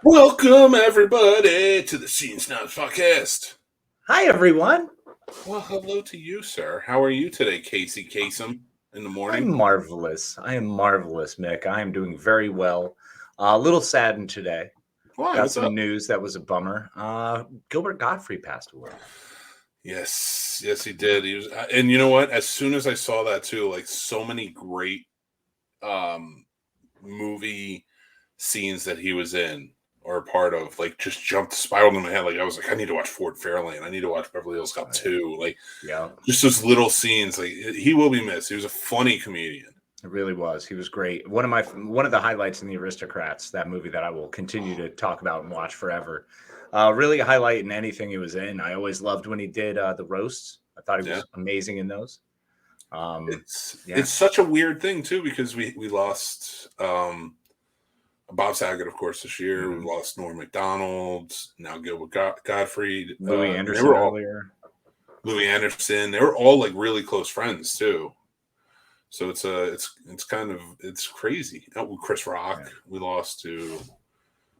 Welcome, everybody, to the Scene Snobs podcast. Hi, everyone. Well, hello to you, sir. How are you today, Casey Kasem, in the I'm morning? marvelous. I am marvelous, Mick. I am doing very well. A little saddened today. Why? Got What's some up? news that was a bummer. Gilbert Godfrey passed away. Yes, he did. He was, and you know what? As soon as I saw that too, like so many great movie scenes that he was in or a part of, like just spiraled in my head. Like I was like, I need to watch Fort Fairlane. I need to watch Beverly Hills Cop 2. Like, Yeah, just those little scenes. Like he will be missed. He was a funny comedian. it really was. He was great. One of the highlights in The Aristocrats, that movie that I will continue to talk about and watch forever. Really a highlight in anything he was in. I always loved when he did the roasts. I thought he was amazing in those. It's such a weird thing too, because we lost Bob Saget, of course, this year. We lost Norm Macdonald, now Gilbert Gottfried, Louis Anderson earlier. Louis Anderson. They were all like really close friends too. So it's crazy. Oh, Chris Rock, we lost to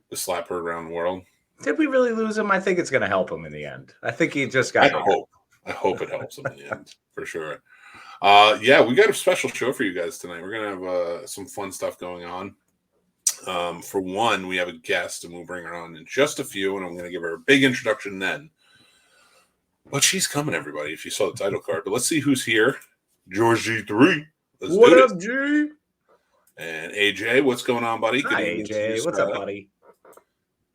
the slapper around the world. Did we really lose him? I think it's going to help him in the end. I think he just got. I hope it helps him in the end for sure. Yeah, we got a special show for you guys tonight. We're gonna have some fun stuff going on. For one, we have a guest, and we'll bring her on in just a few, and I'm going to give her a big introduction then. But she's coming, everybody, if you saw the title card. But let's see who's here. George G3. What up, G? And AJ, what's going on, buddy? Hi, AJ. What's up, buddy?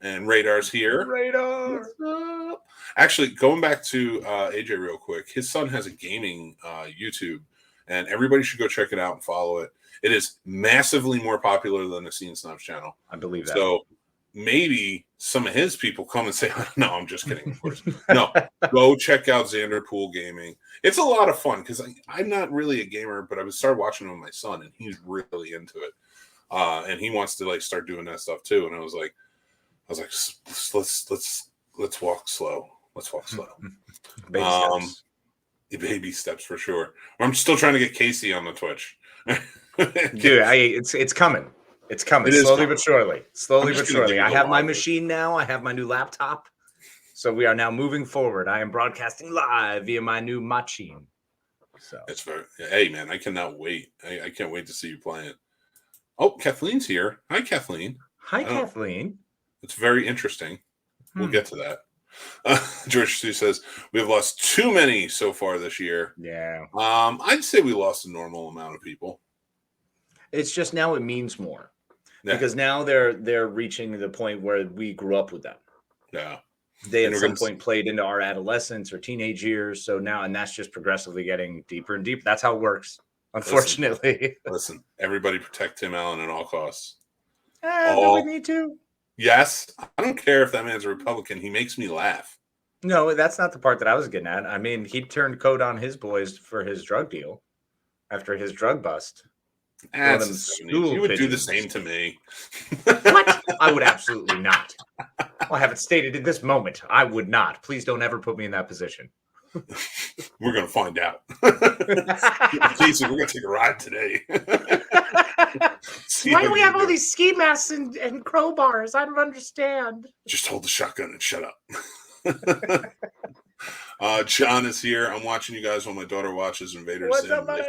And Radar's here. Radar. What's up? Actually, going back to AJ real quick, his son has a gaming YouTube, and everybody should go check it out and follow it. It is massively more popular than the Scene Snobs channel. I believe that. So maybe some of his people come and say, no, I'm just kidding, of course. No, go check out Xander Pool Gaming. It's a lot of fun because I'm not really a gamer, but I started watching with my son, and he's really into it. And he wants to like start doing that stuff too. And I was like, let's walk slow. Let's walk slow. Baby steps for sure. I'm still trying to get Casey on the Twitch. Dude, it's coming. It's coming slowly but surely. Slowly but surely. I have my machine now. I have my new laptop. So we are now moving forward. I am broadcasting live via my new machine. So it's hey man, I cannot wait. I can't wait to see you play it. Oh, Kathleen's here. Hi, Kathleen. Hi, Kathleen. It's very interesting. We'll get to that. George Sue says we have lost too many so far this year. Yeah. I'd say we lost a normal amount of people. It's just now it means more because now they're reaching the point where we grew up with them. Yeah. They at some point played into our adolescence or teenage years. So now, and that's just progressively getting deeper and deeper. That's how it works. Unfortunately. Listen, everybody protect Tim Allen at all costs. Do we need to? Yes. I don't care if that man's a Republican. He makes me laugh. No, that's not the part that I was getting at. I mean, he turned coat on his boys for his drug deal after his drug bust. You would do the same to me. What? I would absolutely not. I have it stated in this moment. I would not. Please don't ever put me in that position. We're going to find out. Casey, we're going to take a ride today. Why do we have all these ski masks and crowbars? I don't understand. Just hold the shotgun and shut up. John is here. I'm watching you guys while my daughter watches Invaders. What's up, buddy?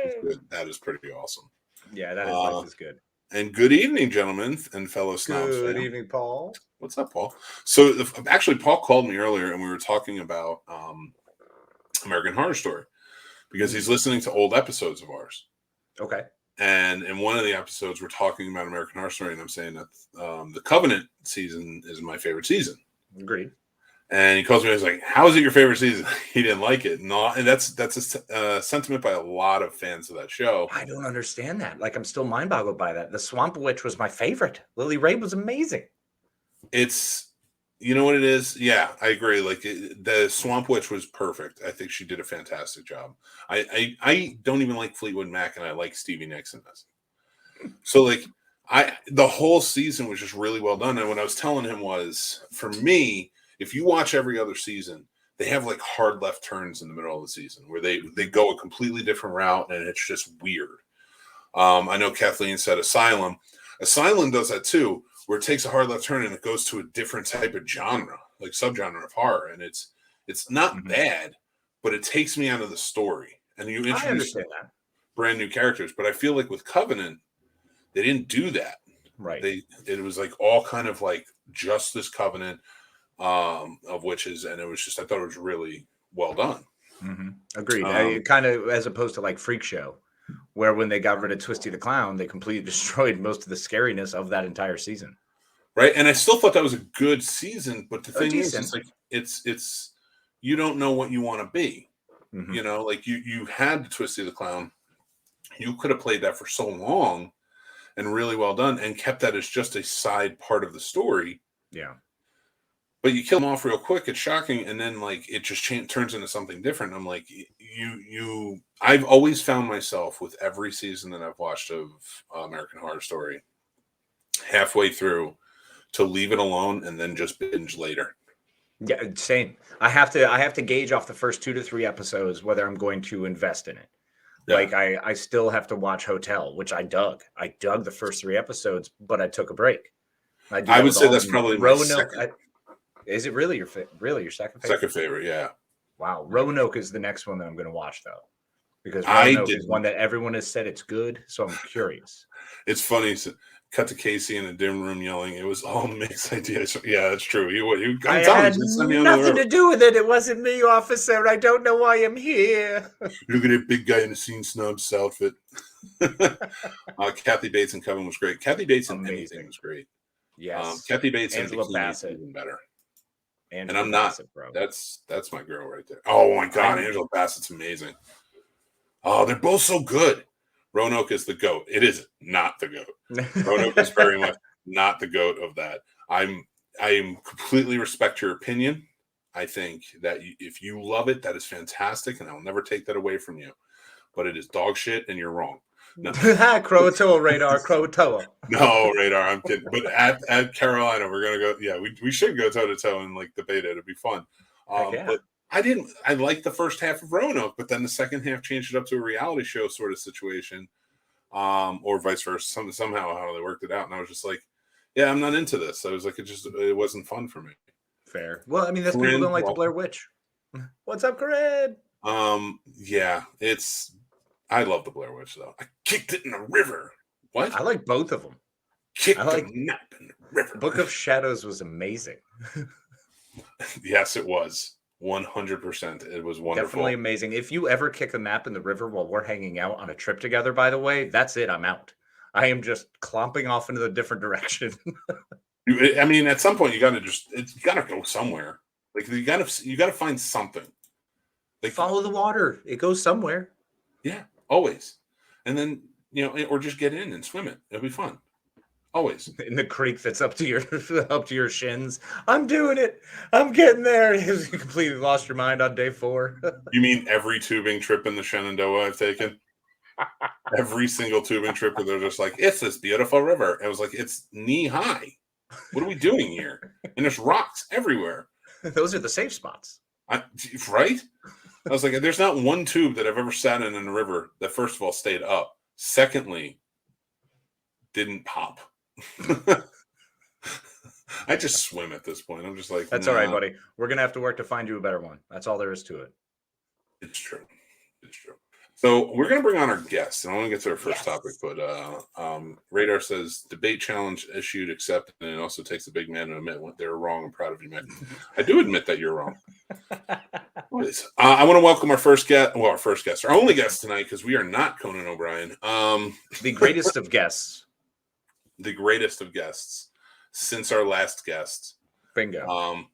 That is pretty awesome. Yeah, that is life is good. And good evening, gentlemen and fellow snobs. Good evening, Paul. What's up, Paul? So actually, Paul called me earlier, and we were talking about American Horror Story because he's listening to old episodes of ours. Okay. And in one of the episodes, we're talking about American Horror Story, and I'm saying that the Covenant season is my favorite season. Agreed. And he calls me and he's like, how is it your favorite season? He didn't like it. No, and that's a sentiment by a lot of fans of that show. I don't understand that. Like, I'm still mind boggled by that. The Swamp Witch was my favorite. Lily Ray was amazing. It's, you know what it is? Yeah, I agree. Like, the Swamp Witch was perfect. I think she did a fantastic job. I don't even like Fleetwood Mac, and I like Stevie Nicks in this. So, like, the whole season was just really well done. And what I was telling him was, for me, if you watch every other season, they have like hard left turns in the middle of the season where they go a completely different route, and it's just weird. I know Kathleen said Asylum. Asylum does that too, where it takes a hard left turn and it goes to a different type of genre, like subgenre of horror, and it's not bad, but it takes me out of the story. And you introduce brand new characters, but I feel like with Covenant, they didn't do that. Right. It was like all kind of like just this Covenant of witches, and it was just, I thought it was really well done. Agreed. Kind of as opposed to like Freak Show, where when they got rid of Twisty the Clown, they completely destroyed most of the scariness of that entire season. Right, and I still thought that was a good season, but the thing is, it's like it's you don't know what you want to be. You know, like you had the Twisty the Clown, you could have played that for so long and really well done, and kept that as just a side part of the story. Yeah. But you kill them off real quick. It's shocking, and then like it just turns into something different. I'm like, I've always found myself with every season that I've watched of American Horror Story, halfway through, to leave it alone and then just binge later. Yeah, same. I have to gauge off the first 2 to 3 episodes whether I'm going to invest in it. Yeah. Like I still have to watch Hotel, which I dug. I dug the first 3 episodes, but I took a break. I would say that's probably my second. Is it really your second favorite? Second favorite, yeah. Wow, Roanoke is the next one that I'm going to watch though, because Roanoke is one that everyone has said it's good. So I'm curious. It's funny. So, cut to Casey in a dim room yelling. It was all Mick's idea. Yeah, that's true. I had nothing to do with it. It wasn't me, officer. I don't know why I'm here. Look at that big guy in the Scene Snobs outfit. Kathy Bates in Coven was great. Kathy Bates in anything was great. Yes. Kathy Bates and Angela Bassett even better. And I'm not. Bassett, bro. That's my girl right there. Oh my God, Angela Bassett's amazing. Oh, they're both so good. Roanoke is the GOAT. It is not the GOAT. Roanoke is very much not the GOAT of that. I completely respect your opinion. I think that if you love it, that is fantastic, and I'll never take that away from you. But it is dog shit, and you're wrong. No. Croatoa radar, Croatoa. No, radar. I'm kidding. But at Carolina, we're gonna go. Yeah, we should go toe to toe and like debate it. It'd be fun. But I liked the first half of Roanoke, but then the second half changed it up to a reality show sort of situation, or vice versa. Somehow how they worked it out, and I was just like, yeah, I'm not into this. I was like, it wasn't fun for me. Fair. Well, I mean, that's people don't like the Blair Witch. What's up, Corinne? Yeah, I love the Blair Witch though. I kicked it in the river. What? I like both of them. Kicked the nap in the river. Book of Shadows was amazing. Yes, it was. 100%. It was wonderful. Definitely amazing. If you ever kick a nap in the river while we're hanging out on a trip together, by the way, that's it. I'm out. I am just clomping off into a different direction. I mean, at some point you gotta go somewhere. Like you gotta find something. Like follow the water. It goes somewhere. Yeah, always. And then, or just get in and swim it. It'll be fun. Always. In the creek that's up to your shins. I'm doing it. I'm getting there. You completely lost your mind on day 4. You mean every tubing trip in the Shenandoah I've taken? Every single tubing trip where they're just like, it's this beautiful river. I was like, it's knee high. What are we doing here? And there's rocks everywhere. Those are the safe spots. Right? I was like, there's not one tube that I've ever sat in a river that, first of all, stayed up. Secondly, didn't pop. I just swim at this point. I'm just like, that's all right, buddy. We're going to have to work to find you a better one. That's all there is to it. It's true. So we're going to bring on our guests, and I want to get to our first topic, but Radar says, debate challenge issued, accepted, and it also takes a big man to admit when they're wrong. I'm proud of you, man. I do admit that you're wrong. I want to welcome our first guest, our only guest tonight, because we are not Conan O'Brien. The greatest of guests. The greatest of guests since our last guest. Bingo.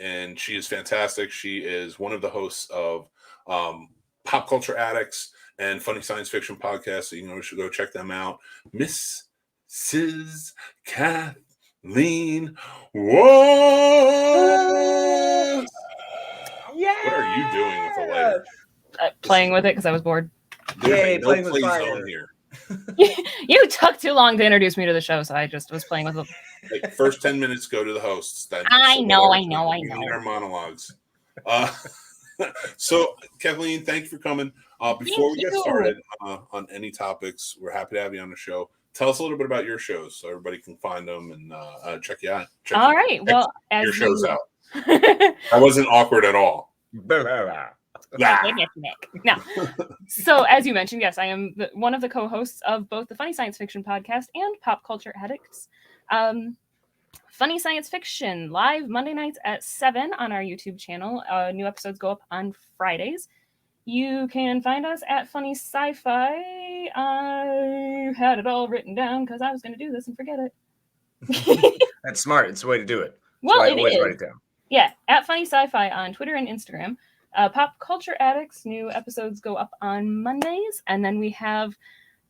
And she is fantastic. She is one of the hosts of Pop Culture Addicts and Funny Science Fiction podcast. So you should go check them out. Mrs. Kathleen Wass. Yeah. What are you doing with the lighter? Playing with it because I was bored. Yay, playing with fire. Here. You took too long to introduce me to the show, so I just was playing with it. First 10 minutes go to the hosts. I know. We need our monologues. So, Kathleen, thank you for coming. Before we get started on any topics, we're happy to have you on the show. tell us a little bit about your shows so everybody can find them and check you out. All right. Well, your shows out. I wasn't awkward at all. No. So, as you mentioned, yes, I am one of the co-hosts of both the Funny Science Fiction podcast and Pop Culture Addicts. Funny Science Fiction live Monday nights at 7 on our YouTube channel. New episodes go up on Fridays. You can find us at Funny Sci-Fi. I had it all written down because I was going to do this and forget it. That's smart. It's the way to do it. Well, so it is. Write it down. Yeah, at Funny Sci-Fi on Twitter and Instagram. Pop Culture Addicts, new episodes go up on Mondays. And then we have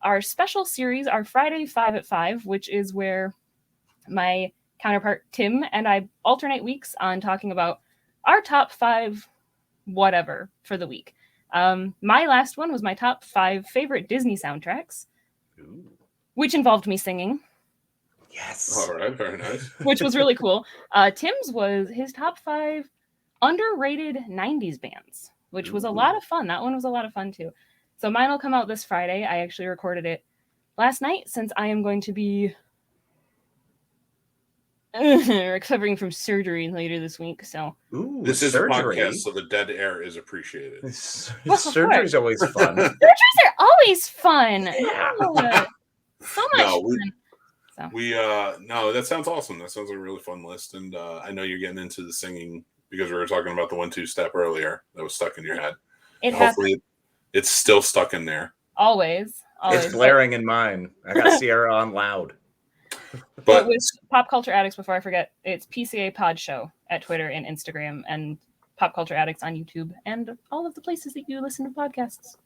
our special series, our Friday 5 at 5, which is where my counterpart Tim and I alternate weeks on talking about our top 5 whatever for the week. My last one was my top 5 favorite Disney soundtracks, which involved me singing. Yes. All right, very nice. Which was really cool. Tim's was his top 5 underrated 90s bands, which was a lot of fun. That one was a lot of fun too. So mine will come out this Friday. I actually recorded it last night since I am going to be recovering from surgery later this week. So this is surgery. A podcast, so the dead air is appreciated. Surgery's always fun. Surgeries are always fun. Yeah. So much fun. So. No, that sounds awesome. That sounds like a really fun list. And I know you're getting into the singing because we were talking about the 1-2 step earlier that was stuck in your head. Hopefully it's still stuck in there. Always. It's blaring in mine. I got Sierra on loud. But with Pop Culture Addicts, before I forget, it's PCA Pod Show at Twitter and Instagram, and Pop Culture Addicts on YouTube, and all of the places that you listen to podcasts.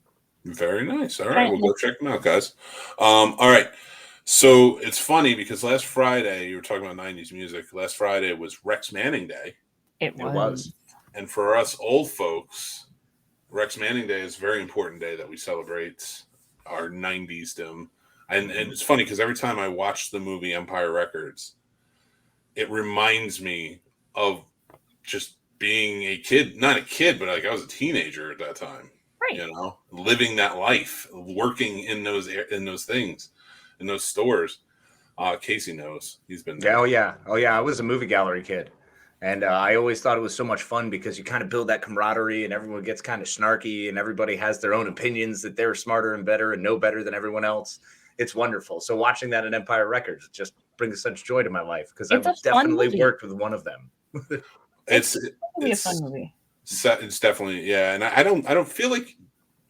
Very nice. All right, we'll go check them out, guys. All right. So it's funny because last Friday, you were talking about 90s music. Last Friday was Rex Manning Day. It was. And for us old folks, Rex Manning Day is a very important day that we celebrate our 90s-dom. And it's funny because every time I watch the movie Empire Records, it reminds me of just being a kid. Not a kid, but like I was a teenager at that time. Right. You know, living that life, working in those things, in those stores. Casey knows. He's been there. Oh yeah. I was a movie gallery kid. And I always thought it was so much fun because you kind of build that camaraderie and everyone gets kind of snarky and everybody has their own opinions that they're smarter and better and know better than everyone else. It's wonderful. So watching that at Empire Records just brings such joy to my life because I've definitely worked with one of them. It's a fun movie. It's definitely, yeah. And I don't feel like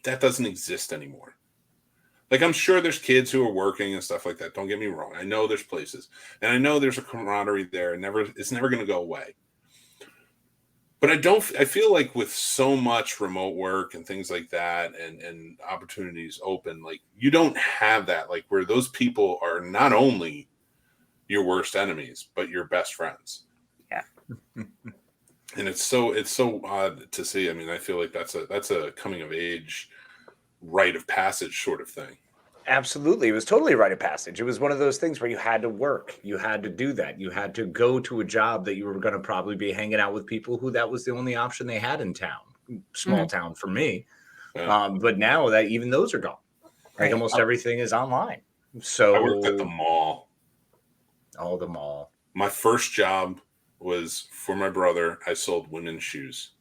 that doesn't exist anymore. Like, I'm sure there's kids who are working and stuff like that. Don't get me wrong. I know there's places. And I know there's a camaraderie there. And it's never going to go away. But I feel like with so much remote work and things like that and opportunities open, like, you don't have that. Like, where those people are not only your worst enemies, but your best friends. Yeah. And it's so odd to see. I mean, I feel like that's a coming of age rite of passage sort of thing. Absolutely. It was totally a rite of passage. It was one of those things where you had to work. You had to do that. You had to go to a job that you were going to probably be hanging out with people who that was the only option they had in town. Small town for me. Yeah. But now that even those are gone. Like almost everything is online. So I worked at the mall. Oh, the mall. My first job was for my brother. I sold women's shoes.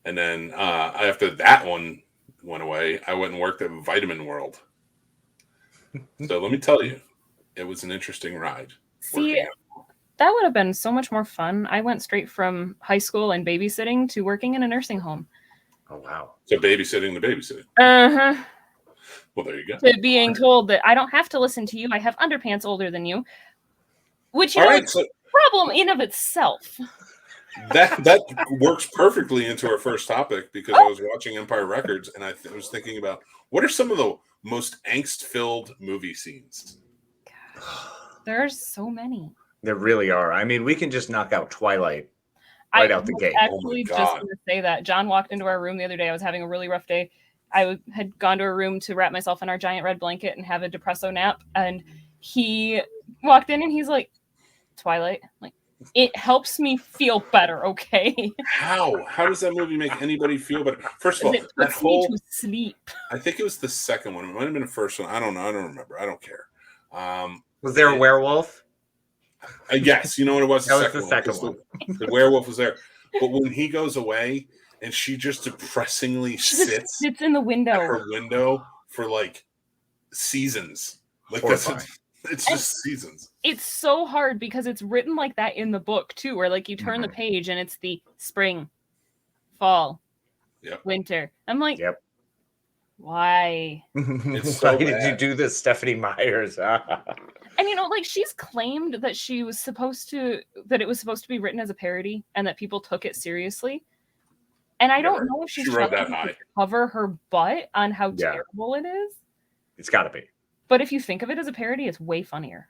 And then after that one went away, I went and worked at Vitamin World. So let me tell you, it was an interesting ride. See, that would have been so much more fun. I went straight from high school and babysitting to working in a nursing home. Oh, wow. So babysitting to babysitting. Uh-huh. Well, there you go. To being told that I don't have to listen to you. I have underpants older than you. Which is a problem in of itself. That works perfectly into our first topic because I was watching Empire Records and I was thinking about what are some of the most angst-filled movie scenes? Gosh, there's so many. There really are. I mean, we can just knock out Twilight out the gate. Actually, just going to say that John walked into our room the other day. I was having a really rough day. I had gone to a room to wrap myself in our giant red blanket and have a depresso nap, and he walked in and he's like, Twilight. I'm like, It helps me feel better, okay? How does that movie make anybody feel better? First of all, It that puts me whole to sleep. I think it was the second one. It might have been the first one. I don't know. I don't remember. I don't care. Was there a werewolf? Yes, you know what it was? That was the second one. The werewolf was there. But when he goes away and she just depressingly sits in the window. at her window for like seasons. Like it's just seasons. It's so hard because it's written like that in the book too, where like you turn the page and it's the spring, fall, winter. I'm like, why? It's so why did you do this, Stephanie Myers? And you know, like she's claimed that it was supposed to be written as a parody and that people took it seriously. And I don't know if she's trying to cover her butt on how terrible it is. It's got to be. But if you think of it as a parody, it's way funnier.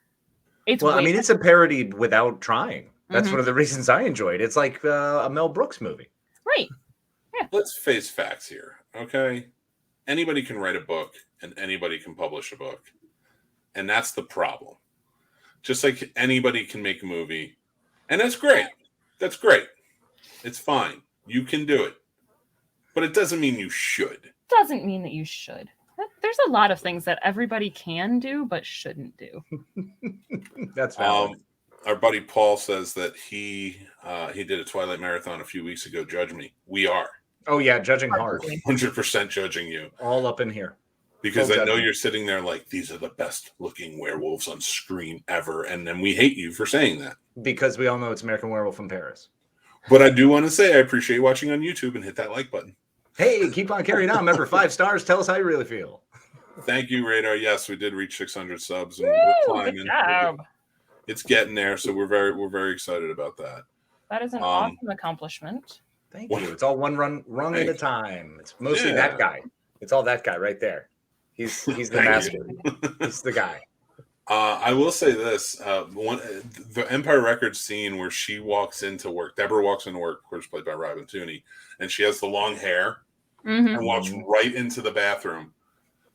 It's a parody without trying. That's one of the reasons I enjoy it. It's like a Mel Brooks movie. Right. Yeah. Let's face facts here, okay? Anybody can write a book and anybody can publish a book. And that's the problem. Just like anybody can make a movie. And that's great. That's great. It's fine. You can do it. But it doesn't mean you should. Doesn't mean that you should. There's a lot of things that everybody can do but shouldn't do. That's valid. Our buddy Paul says that he did a Twilight marathon a few weeks ago. Judge me. We are. Oh yeah, judging hard. 100% judging you. All up in here. Because I know you're sitting there like, these are the best looking werewolves on screen ever. And then we hate you for saying that. Because we all know it's American Werewolf in Paris. But I do want to say I appreciate watching on YouTube and hit that like button. Hey, keep on carrying on. Remember, 5 stars. Tell us how you really feel. Thank you, Radar. Yes, we did reach 600 subs. And we're climbing. Good job. It's getting there. So we're very excited about that. That is an awesome accomplishment. Thank you. It's all one rung at a time. It's mostly that guy. It's all that guy right there. He's the master. He's the guy. I will say this: the Empire Records scene where she walks into work, Deborah walks into work, of course, played by Robin Tooney, and she has the long hair and walks right into the bathroom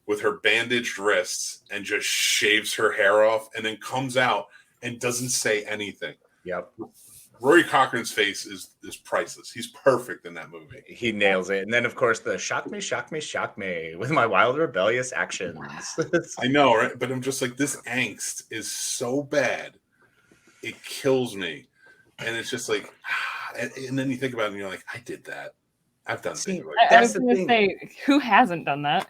with her bandaged wrists and just shaves her hair off, and then comes out and doesn't say anything. Yep. Rory Cochran's face is priceless. He's perfect in that movie. He nails it. And then, of course, the shock me with my wild, rebellious actions. I know, right? But I'm just like, this angst is so bad. It kills me. And it's just like, and then you think about it and you're like, I did that. I've done things like that. I was going to say, who hasn't done that?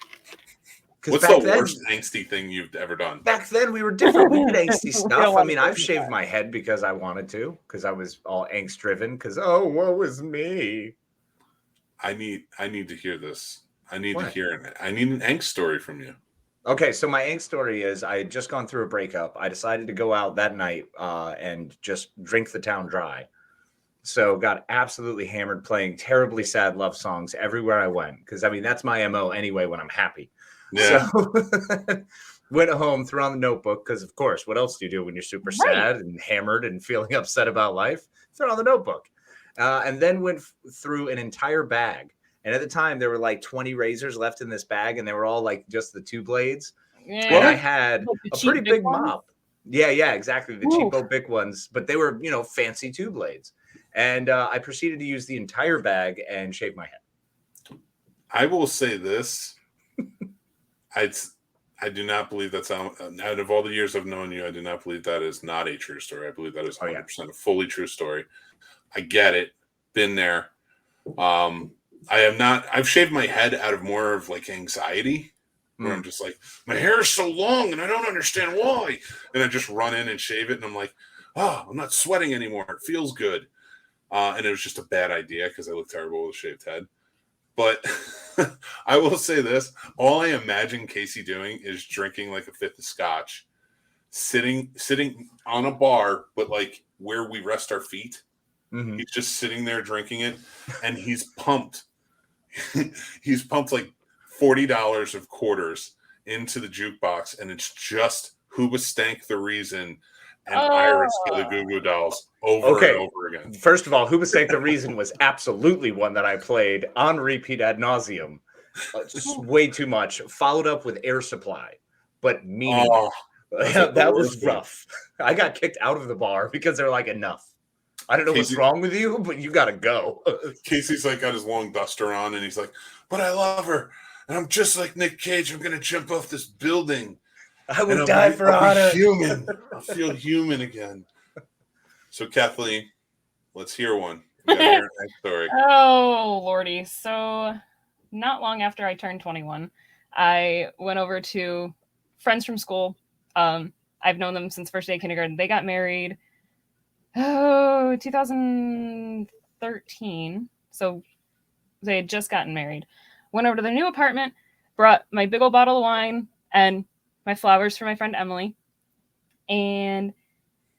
What's the worst angsty thing you've ever done? Back then, we were different. We did angsty stuff. I mean, I've shaved my head because I wanted to, because I was all angst driven. Because woe is me. I need to hear this. I need to hear it. I need an angst story from you. Okay, so my angst story is I had just gone through a breakup. I decided to go out that night and just drink the town dry. So got absolutely hammered playing terribly sad love songs everywhere I went. Because, I mean, that's my MO anyway when I'm happy. Yeah. So went home, threw on the notebook, because, of course, what else do you do when you're super sad and hammered and feeling upset about life? Throw on the notebook. And then went through an entire bag. And at the time, there were like 20 razors left in this bag, and they were all like just the 2 blades. Yeah. And I had a pretty big mop. Yeah, exactly. The cheapo big ones. But they were, fancy 2 blades. And I proceeded to use the entire bag and shave my head. I will say this. I do not believe that's out of all the years I've known you. I do not believe that is not a true story. I believe that is 100% a fully true story. I get it. Been there. I've shaved my head out of more of like anxiety, where I'm just like, my hair is so long and I don't understand why. And I just run in and shave it, and I'm like, oh, I'm not sweating anymore. It feels good. And it was just a bad idea because I look terrible with a shaved head. But I will say this. All I imagine Casey doing is drinking like a 5th of scotch, sitting on a bar, but like where we rest our feet. Mm-hmm. He's just sitting there drinking it, and he's pumped. He's pumped like $40 of quarters into the jukebox, and it's just Hoobastank the Reason and Iris for the Goo Goo Dolls over and over again. First of all, Hoobastank the Reason was absolutely one that I played on repeat ad nauseum. Way too much. Followed up with Air Supply, but meaning that was rough. I got kicked out of the bar because they're like, enough. I don't know what's wrong with you, but you gotta go. Casey's like got his long duster on, and he's like, "But I love her, and I'm just like Nick Cage. I'm gonna jump off this building. I will die for honor. I'll be human. I'll feel human again." So Kathleen, let's hear one. We gotta hear that story. Oh lordy! So not long after I turned 21, I went over to friends from school. I've known them since first day of kindergarten. They got married. 2013. So they had just gotten married. Went over to their new apartment, brought my big old bottle of wine and my flowers for my friend Emily. And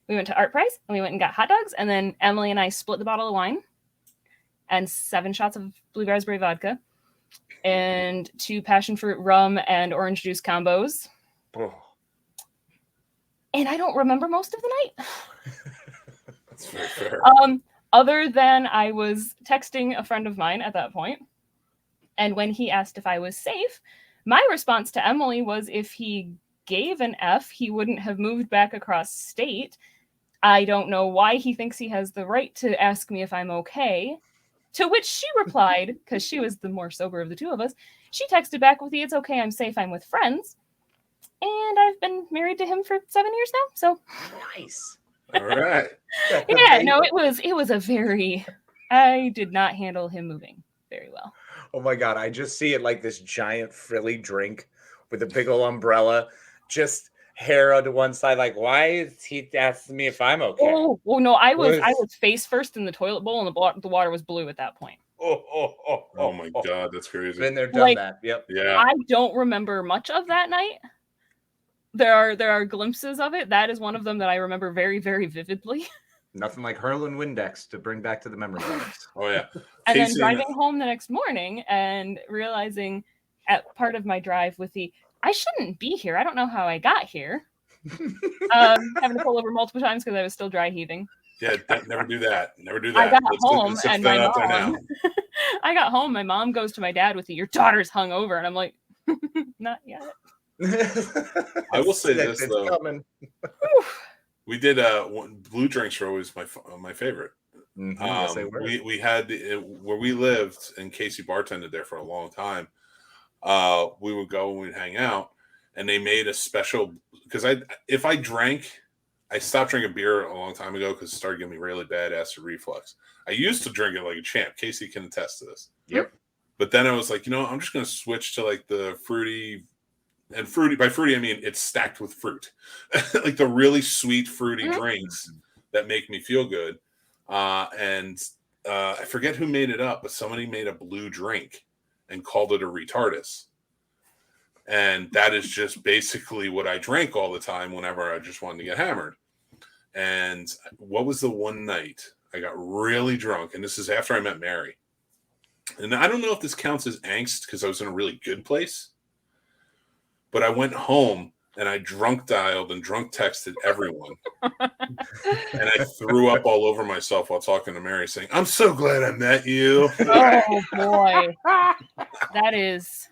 we went to Art Price and we went and got hot dogs. And then Emily and I split the bottle of wine and 7 shots of blue raspberry vodka and 2 passion fruit rum and orange juice combos. Oh. And I don't remember most of the night. That's very fair. Other than I was texting a friend of mine at that point. And when he asked if I was safe, my response to Emily was if he gave an F, he wouldn't have moved back across state. I don't know why he thinks he has the right to ask me if I'm okay. To which she replied, because she was the more sober of the two of us, she texted back with the "It's okay, I'm safe, I'm with friends." And I've been married to him for 7 years now, so. Nice. All right. Yeah, no, it was a very, I did not handle him moving very well. Oh my God, I just see it like this giant frilly drink with a big old umbrella, just hair on one side. Like, why is he asking me if I'm okay? Oh, well, no, I was face first in the toilet bowl, and the water was blue at that point. Oh my God, that's crazy. Been there, done that. Yep. Yeah. I don't remember much of that night. There are glimpses of it. That is one of them that I remember very, very vividly. Nothing like hurling Windex to bring back to the memory banks. Oh yeah. And Casey then driving home the next morning and realizing at part of my drive with I shouldn't be here. I don't know how I got here. Having to pull over multiple times because I was still dry heaving. Yeah, never do that. Never do that. I got home and my mom. Now. I got home. My mom goes to my dad with your daughter's hungover, and I'm like, not yet. I will say this though. We did blue drinks are always my favorite. Mm-hmm, yes, they were. We had where we lived, and Casey bartended there for a long time. We would go and we'd hang out, and they made a special because if I drank, I stopped drinking beer a long time ago because it started giving me really bad acid reflux. I used to drink it like a champ. Casey can attest to this. Yep. But then I was like, I'm just going to switch to like the fruity. And fruity, by fruity, I mean it's stacked with fruit. Like the really sweet, fruity drinks that make me feel good. And I forget who made it up, but somebody made a blue drink and called it a retardus. And that is just basically what I drank all the time whenever I just wanted to get hammered. And what was the one night I got really drunk? And this is after I met Mary. And I don't know if this counts as angst because I was in a really good place. But I went home and I drunk dialed and drunk texted everyone. And I threw up all over myself while talking to Mary saying, "I'm so glad I met you." Oh boy. That is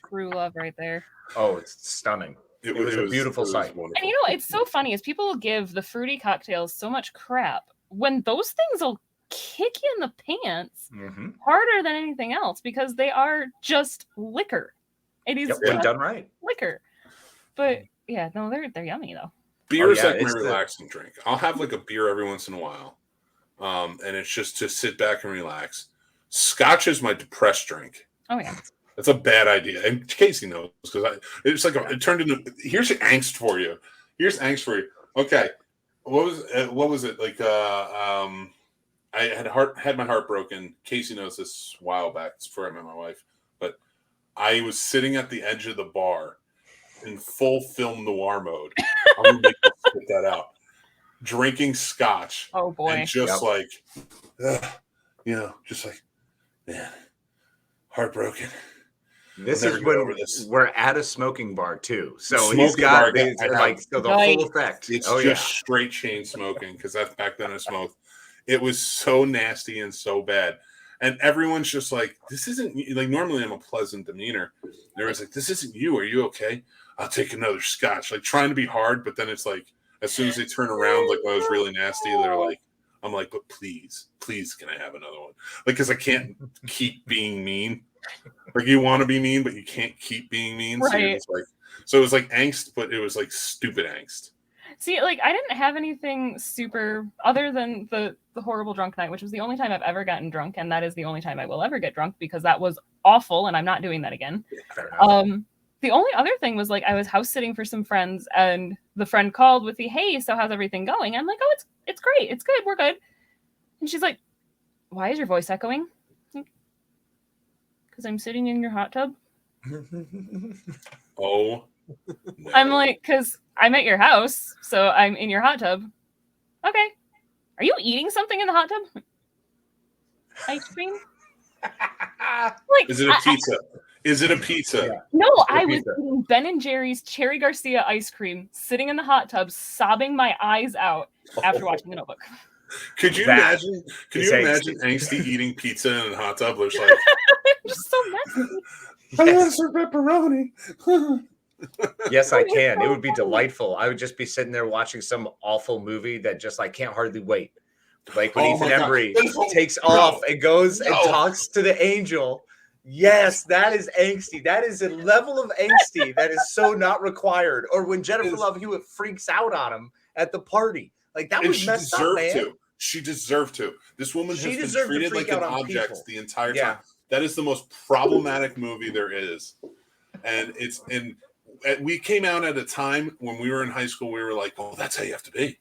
true love right there. Oh, it's stunning. It was a beautiful sight. And it's so funny is people give the fruity cocktails so much crap when those things will kick you in the pants harder than anything else because they are just liquor. It is done right. Liquor. But yeah, no, they're yummy though. Beer is like my relaxing drink. I'll have like a beer every once in a while. And it's just to sit back and relax. Scotch is my depressed drink. Oh yeah. That's a bad idea. And Casey knows because it's like it turned into here's angst for you. Here's angst for you. Okay. What was it? Like I had my heart broken. Casey knows this a while back. It's before I met my wife. But I was sitting at the edge of the bar in full film noir mode. I'm gonna make you spit that out. Drinking scotch. Oh boy. And just just like, man, heartbroken. This is when we're at a smoking bar too. So smoking he's got the full effect. It's just straight chain smoking because that's back then I smoked. It was so nasty and so bad. And everyone's just like, this isn't like normally I'm a pleasant demeanor. There was like, this isn't you. Are you okay? I'll take another scotch. Like trying to be hard, but then it's like as soon as they turn around, like when I was really nasty, they're like, I'm like, but please, can I have another one? Like, because I can't keep being mean. Like, you want to be mean, but you can't keep being mean. Right. So you're just like, so it was like angst, but it was like stupid angst. See, like, I didn't have anything super other than the horrible drunk night, which was the only time I've ever gotten drunk, and that is the only time I will ever get drunk because that was awful, and I'm not doing that again. The only other thing was, like, I was house sitting for some friends, and the friend called with the, hey, so how's everything going? I'm like, oh, it's great. It's good. We're good. And she's like, why is your voice echoing? Because I'm sitting in your hot tub. Oh, no. I'm like, because I'm at your house, so I'm in your hot tub. Okay. Are you eating something in the hot tub? Ice cream? Like, Is it a pizza? Is it a pizza? Yeah. No, I was eating Ben and Jerry's Cherry Garcia ice cream, sitting in the hot tub, sobbing my eyes out after watching The Notebook. Could you imagine? Can you imagine angsty eating pizza in a hot tub? There's like, just so messy. I want some pepperoni. Yes, I can. It would be delightful. I would just be sitting there watching some awful movie that just I can't hardly wait. Like when Ethan Embry takes off and goes and talks to the angel. Yes, that is angsty. That is a level of angsty that is so not required. Or when Jennifer Love Hewitt freaks out on him at the party. Like that was messed up, man. She deserved to. This woman has been treated like an object people. The entire time. That is the most problematic movie there is. And we came out at a time when we were in high school, we were like, oh, that's how you have to be.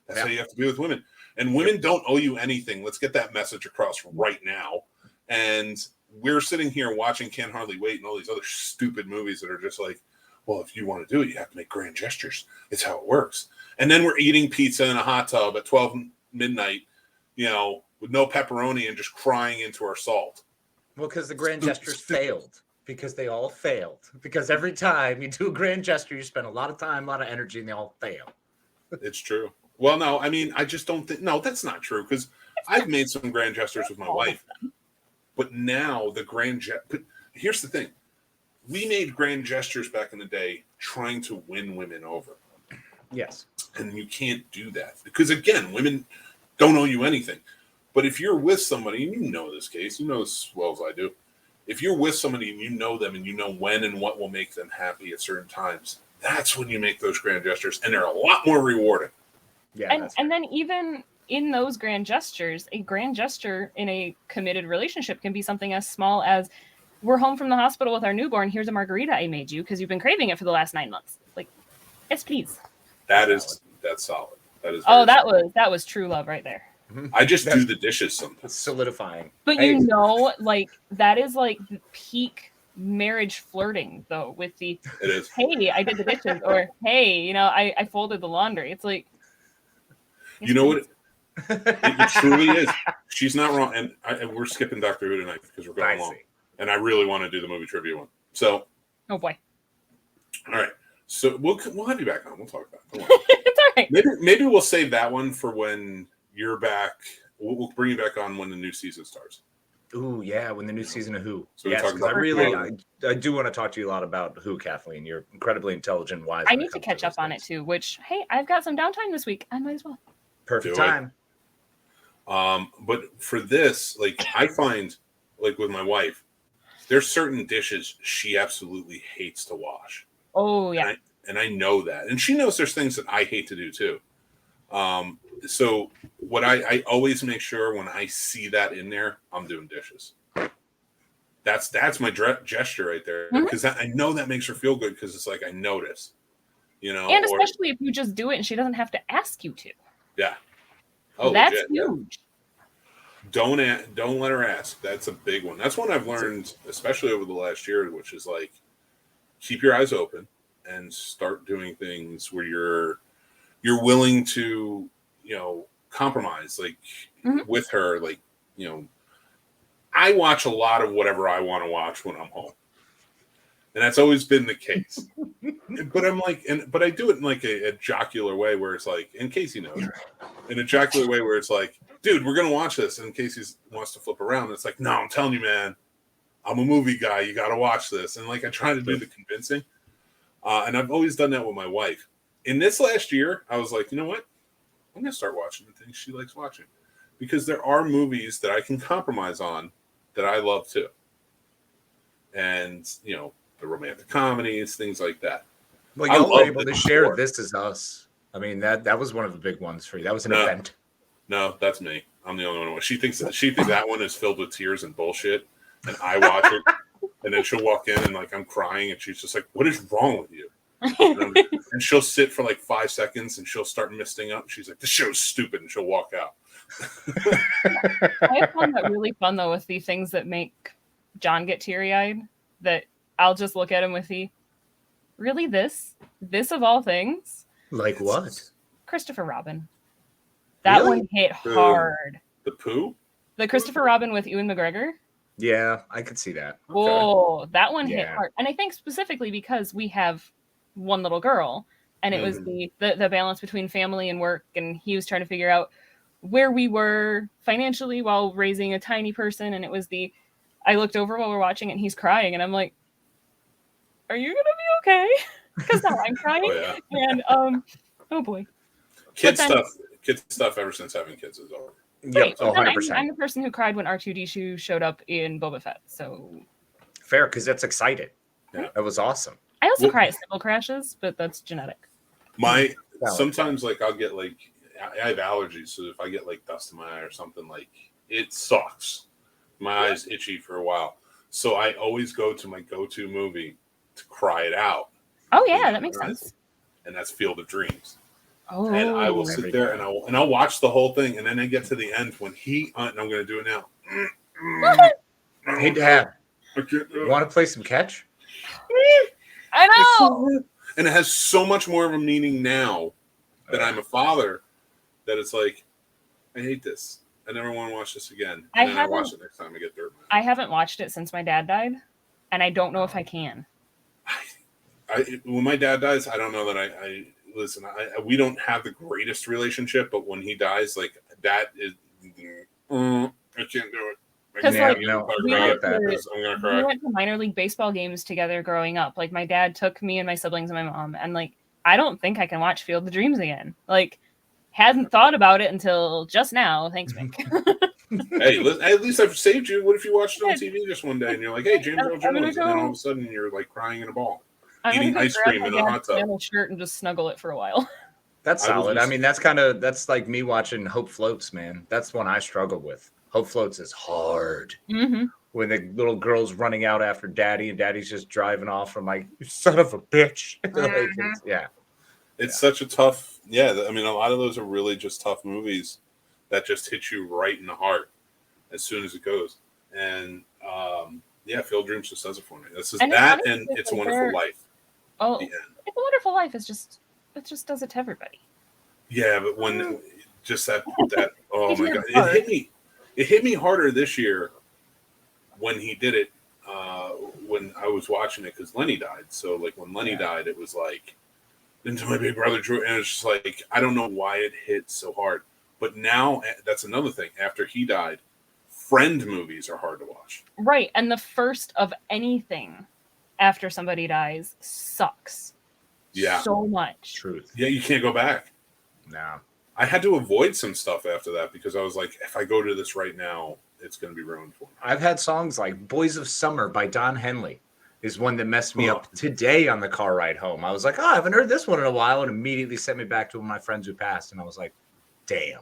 That's how you have to be with women. And women don't owe you anything. Let's get that message across right now. And we're sitting here watching Can't Hardly Wait and all these other stupid movies that are just like, well, if you want to do it, you have to make grand gestures. It's how it works. And then we're eating pizza in a hot tub at 12 midnight, with no pepperoni and just crying into our salt. Well, because the grand gestures failed. Because they all failed. Because every time you do a grand gesture, you spend a lot of time, a lot of energy, and they all fail. It's true. Well, no, I mean, I just don't think... No, that's not true, because I've made some grand gestures with my wife. But now the grand gesture... Here's the thing. We made grand gestures back in the day trying to win women over. Yes. And you can't do that. Because, again, women don't owe you anything. But if you're with somebody, and you know this case, you know as well as I do, if you're with somebody and you know them and you know when and what will make them happy at certain times, that's when you make those grand gestures. And they're a lot more rewarding. Yeah, and then even in those grand gestures, a grand gesture in a committed relationship can be something as small as, we're home from the hospital with our newborn. Here's a margarita I made you because you've been craving it for the last 9 months. Like, yes, please. That's solid. That is. That was true love right there. I just do the dishes sometimes. It's solidifying. But like that is like the peak marriage flirting though. With the it is. Hey, I did the dishes, or hey, I folded the laundry. It's like, you know what? It truly is. She's not wrong, and we're skipping Doctor Who tonight because we're going long. And I really want to do the movie trivia one. So, oh boy. All right. So we'll have you back on. We'll talk about it. It's all right. Maybe we'll save that one for when you're back. We'll bring you back on when the new season starts. Ooh, yeah, when the new season of Who. So yes, I do want to talk to you a lot about Who, Kathleen. You're incredibly intelligent, wise. I need to catch up on it too. Which, hey, I've got some downtime this week. I might as well. Perfect time. But for this, like I find, like with my wife, there's certain dishes she absolutely hates to wash. Oh yeah. And I know that, and she knows there's things that I hate to do too. So what I always make sure when I see that in there, I'm doing dishes. That's my gesture right there, because I know that makes her feel good because it's like I notice, and especially if you just do it and she doesn't have to ask you to. Yeah. Oh, that's huge. Don't let her ask. That's a big one. That's one I've learned, especially over the last year, which is like keep your eyes open and start doing things where you're willing to, compromise, like with her. Like, I watch a lot of whatever I want to watch when I'm home. And that's always been the case. But I'm like, but I do it in like a jocular way where it's like, and Casey knows, in a jocular way where it's like, dude, we're going to watch this. And Casey wants to flip around. And it's like, no, I'm telling you, man, I'm a movie guy. You got to watch this. And like, I try to do the convincing. And I've always done that with my wife. In this last year, I was like, you know what? I'm going to start watching the things she likes watching. Because there are movies that I can compromise on that I love too. And, you know, the romantic comedies, things like that. Well, y'all were able to share This Is Us. I mean, that was one of the big ones for you. That was an event. No, that's me. I'm the only one. She thinks that one is filled with tears and bullshit. And I watch it. And then she'll walk in and like I'm crying. And she's just like, what is wrong with you? And she'll sit for like 5 seconds and she'll start misting up. She's like, this show's stupid. And she'll walk out. I found that really fun though with the things that make John get teary-eyed, that I'll just look at him with the really this of all things. Like what? Christopher Robin. That one hit hard. The Pooh? The Christopher Robin with Ewan McGregor. Yeah, I could see that. Okay. Oh, that one hit hard. And I think specifically because we have one little girl and it was the balance between family and work, and he was trying to figure out where we were financially while raising a tiny person, and it was I looked over while we're watching it and he's crying and I'm like, are you gonna be okay? Because now I'm crying. Oh, yeah. And oh boy. Kid stuff ever since having kids is over. Right. Yep, 100%. I'm the person who cried when R2D2 showed up in Boba Fett. So fair, because that's excited. Yeah. That was awesome. I also cry at cycle crashes, but that's genetic. Sometimes like I'll get like I have allergies, so if I get like dust in my eye or something, like it sucks. My eyes itchy for a while. So I always go to my go-to movie to cry it out. Oh yeah, that makes sense. And that's Field of Dreams. Oh, and I will sit there and I'll watch the whole thing, and then I get to the end when and I'm going to do it now. Hey, Dad, want to play some catch? I know. And it has so much more of a meaning now that I'm a father that it's like, I hate this. I never want to watch this again. And then I watch it next time I get dirt. I haven't watched it since my dad died, and I don't know if I can. When my dad dies, I don't know that I listen. We don't have the greatest relationship, but when he dies, like that is, I can't do it. Because we went to minor league baseball games together growing up. Like my dad took me and my siblings and my mom, and like I don't think I can watch Field of Dreams again. Like, hadn't thought about it until just now. Thanks, Mick. Hey, at least I've saved you. What if you watched it on TV just one day and you're like, "Hey, James Earl Jones," and then all of a sudden you're like crying in a ball, eating ice cream in a hot tub, shirt, and just snuggle it for a while. That's solid. I mean, that's like me watching Hope Floats, man. That's one I struggle with. Hope Floats is hard. Mm-hmm. When the little girl's running out after daddy and daddy's just driving off from like, you son of a bitch. It's such a tough, I mean, a lot of those are really just tough movies that just hit you right in the heart as soon as it goes. And Field of Dreams just does it for me. This is that, and It's a Wonderful Life. Oh, It's a Wonderful Life it just does it to everybody. Yeah, but when just that oh my God, it hit me harder this year when he did it, when I was watching it, because Lenny died. So like when Lenny died, it was like into my big brother Drew, and it's just like I don't know why it hit so hard. But now that's another thing. After he died, friend movies are hard to watch. Right, and the first of anything after somebody dies sucks. Yeah, so much. Truth. Yeah, you can't go back. No. I had to avoid some stuff after that because I was like, if I go to this right now, it's going to be ruined for me. I've had songs like Boys of Summer by Don Henley is one that messed me up today on the car ride home. I was like, I haven't heard this one in a while, and immediately sent me back to one of my friends who passed, and I was like, damn.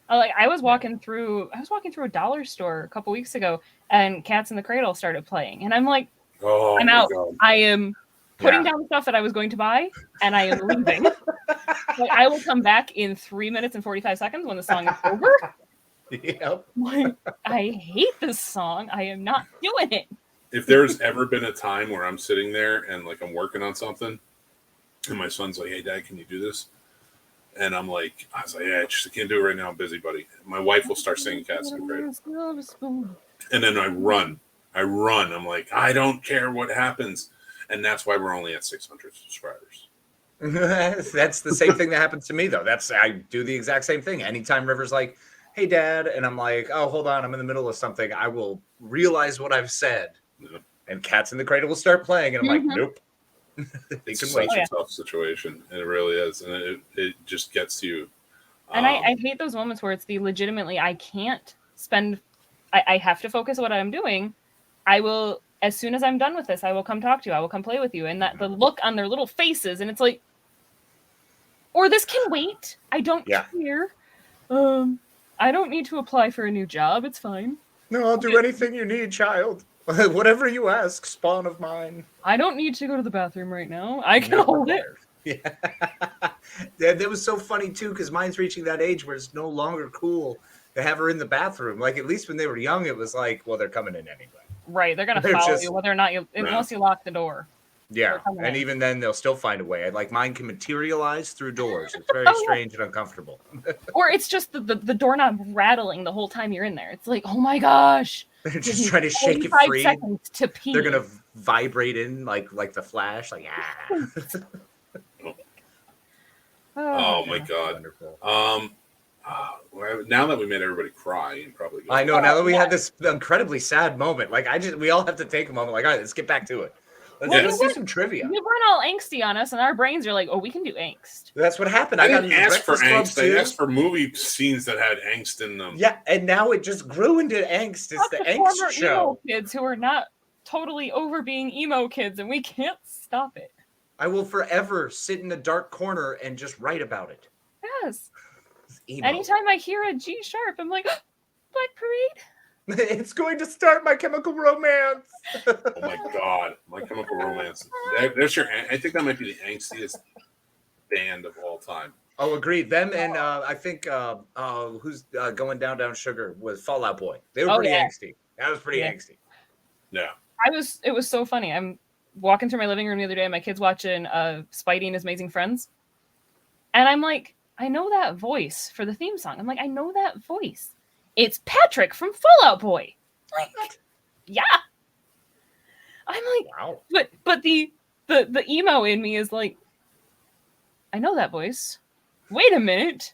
I was walking through a dollar store a couple weeks ago, and Cats in the Cradle started playing, and I'm like, I'm out. God. I am putting down the stuff that I was going to buy, and I am leaving. Like, I will come back in 3 minutes and 45 seconds when the song is over. Yep. Like, I hate this song. I am not doing it. If there's ever been a time where I'm sitting there and like I'm working on something, and my son's like, "Hey, Dad, can you do this?" And I was like, "Yeah, I can't do it right now. I'm busy, buddy." My wife will start singing Cats in the Cradle, and then I run. I'm like, I don't care what happens. And that's why we're only at 600 subscribers. That's the same thing that happens to me, though. I do the exact same thing. Anytime River's like, "Hey, Dad," and I'm like, "Oh, hold on, I'm in the middle of something," I will realize what I've said. Yeah. And Cats in the Cradle will start playing, and I'm like, nope. It's such a tough situation. It really is. And it just gets you. And I hate those moments where it's the legitimately I can't spend. I have to focus on what I'm doing. I will, as soon as I'm done with this, I will come talk to you. I will come play with you. And that the look on their little faces, and it's like, or this can wait. I don't care. I don't need to apply for a new job. It's fine. No, I'll do anything you need, child. Whatever you ask, spawn of mine. I don't need to go to the bathroom right now. I can hold it. Yeah. That was so funny, too, because mine's reaching that age where it's no longer cool to have her in the bathroom. Like, at least when they were young, it was like, well, they're coming in anyway. Right. They're going to follow you whether or not you, unless you lock the door. Yeah. And even then, they'll still find a way. Like, mine can materialize through doors. It's very strange and uncomfortable. Or it's just the doorknob rattling the whole time you're in there. It's like, oh my gosh. They're just trying to shake it free. Seconds to pee. They're going to vibrate in like the Flash. Like, Oh my God. Wonderful. Now that we made everybody cry, you probably go. I know. Now that we had this incredibly sad moment, like we all have to take a moment. Like, all right, let's get back to it. Let's do some trivia. You weren't all angsty on us, and our brains are like, oh, we can do angst. That's what happened. I didn't ask for angst. I asked for movie scenes that had angst in them. Yeah, and now it just grew into angst. It's the angst show. Emo kids who are not totally over being emo kids, and we can't stop it. I will forever sit in a dark corner and just write about it. Yes. Anytime I hear a G sharp, I'm like, Black Parade. It's going to start My Chemical Romance. Oh my God, My Chemical Romance. There's your. I think that might be the angstiest band of all time. Oh, agreed. Them and I think who's going down sugar was Fall Out Boy. They were pretty angsty. That was pretty angsty. Yeah. It was so funny. I'm walking through my living room the other day. My kid's watching Spidey and His Amazing Friends, and I'm like, I know that voice for the theme song. I'm like, I know that voice. It's Patrick from Fall Out Boy. Like, yeah. I'm like, wow. But the emo in me is like, I know that voice. Wait a minute.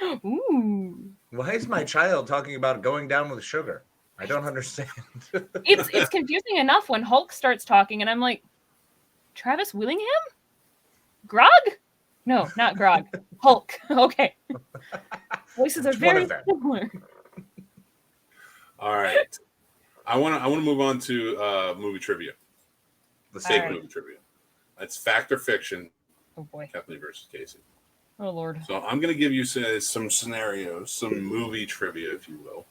Ooh. Why is my child talking about going down with sugar? I don't understand. It's confusing enough when Hulk starts talking, and I'm like, Travis Willingham? Grog? No, not Grog. Hulk. Okay. Voices are very similar. All right. I want to move on to movie trivia. Let's take movie trivia. It's fact or fiction. Oh boy. Kathleen versus Casey. Oh Lord. So I'm going to give you some scenarios, some movie trivia, if you will,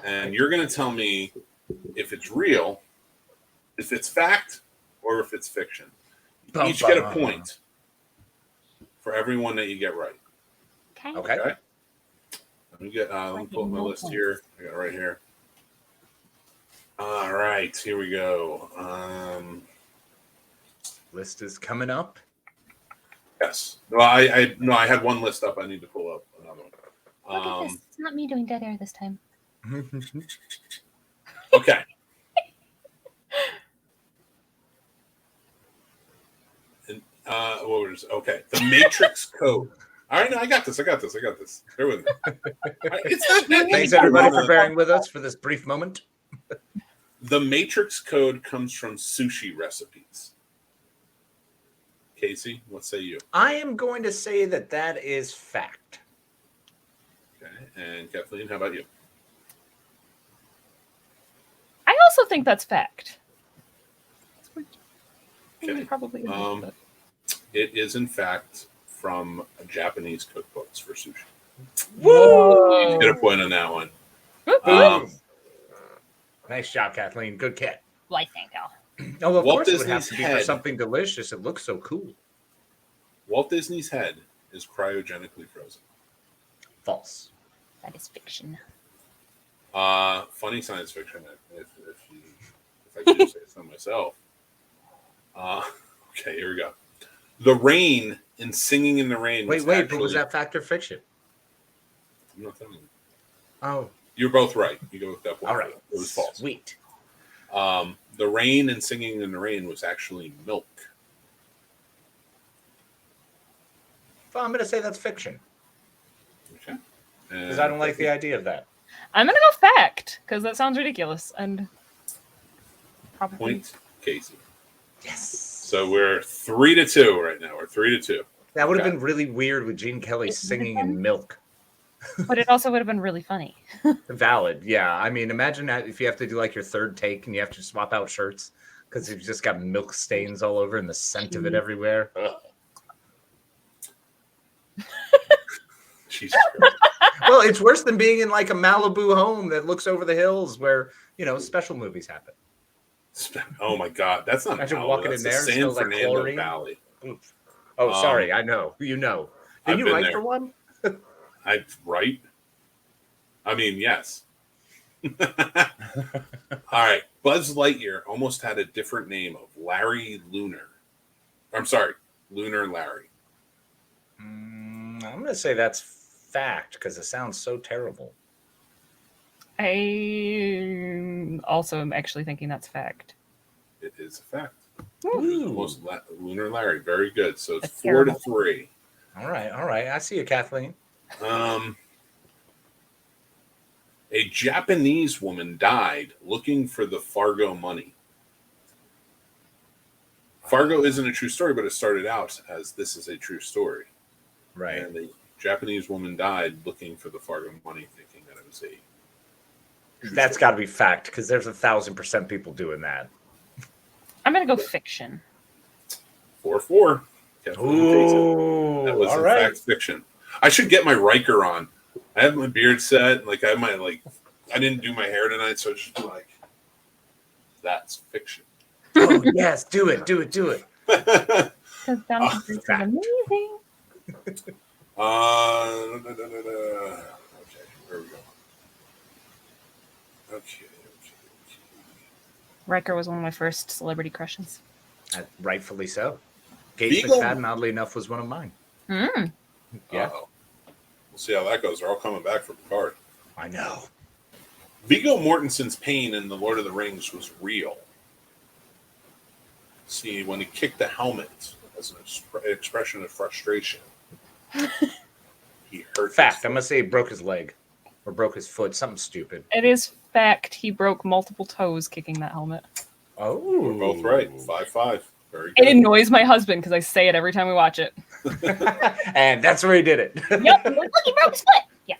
and you're going to tell me if it's real, if it's fact, or if it's fiction. You each get a point for every one that you get right. Okay. Let me pull up my list here. I got it right here. All right, here we go. List is coming up. Yes. No, I had one list up. I need to pull up another one. Look at this. It's not me doing dead air this time. Okay. And what was okay? The Matrix Code. All right, no, I got this. Bear with me. It's not that Thanks, everybody, for bearing with us for this brief moment. The Matrix Code comes from sushi recipes. Casey, what say you? I am going to say that is fact. Okay, and Kathleen, how about you? I also think that's fact. Okay. Probably. It is, in fact, from Japanese cookbooks for sushi. Whoa! You get a point on that one. Nice job, Kathleen. Good cat. Why, thank you. Oh, of course it would have to be for something delicious. It looks so cool. Walt Disney's head is cryogenically frozen. False. That is fiction. Funny science fiction, if I could just say so myself. Okay, here we go. The rain in Singing in the Rain. But was that fact or fiction? I'm not telling you. Oh. You're both right. You go with that one. All right. It was false. Sweet. The rain in Singing in the Rain was actually milk. Well, I'm going to say that's fiction. Okay. Because I don't like the idea of that. I'm going to go fact, because that sounds ridiculous. And probably. Point Casey. Yes. So we're 3-2 right now. We're 3-2. That would have been really weird with Gene Kelly singing in Milk. But it also would have been really funny. Valid, yeah. I mean, imagine that if you have to do like your third take and you have to swap out shirts because you've just got milk stains all over and the scent of it everywhere. Jesus. Well, it's worse than being in like a Malibu home that looks over the hills where, special movies happen. Oh my God, that's not Imagine Malibu, walking that's in there the and San smells like Fernando chlorine. Valley. Oh, sorry, I know. Didn't I've you been write there. for one? Right? I mean, yes. All right. Buzz Lightyear almost had a different name of Larry Lunar. I'm sorry, Lunar Larry. I'm going to say that's fact because it sounds so terrible. I also am actually thinking that's fact. It is a fact. Ooh. Lunar Larry. Very good. So it's That's 4-3. All right. I see you, Kathleen. A Japanese woman died looking for the Fargo money. Fargo isn't a true story, but it started out as this is a true story. Right. And the Japanese woman died looking for the Fargo money, thinking that it was a. That's got to be fact because there's 1,000% people doing that. I'm going to go fiction. 4-4. Ooh, that was all in right. fact fiction. I should get my Riker on. I have my beard set. Like I might I didn't do my hair tonight, so I just be like, that's fiction. Oh yes, do it. Because Donald Trump is amazing. Okay, where we go? Okay. Riker was one of my first celebrity crushes. Rightfully so. Gates Beagle. McFadden, oddly enough, was one of mine. Mm. Yeah. We'll see how that goes. They're all coming back for Picard. I know. Viggo Mortensen's pain in The Lord of the Rings was real. See, when he kicked the helmet as an expression of frustration, he hurt. Fact. I'm going to say he broke his leg or broke his foot. Something stupid. It is fact he broke multiple toes kicking that helmet. Oh. We're both right. 5-5. Very good. It annoys my husband because I say it every time we watch it. And that's where he did it. Yep. Look, he broke his foot. Yeah.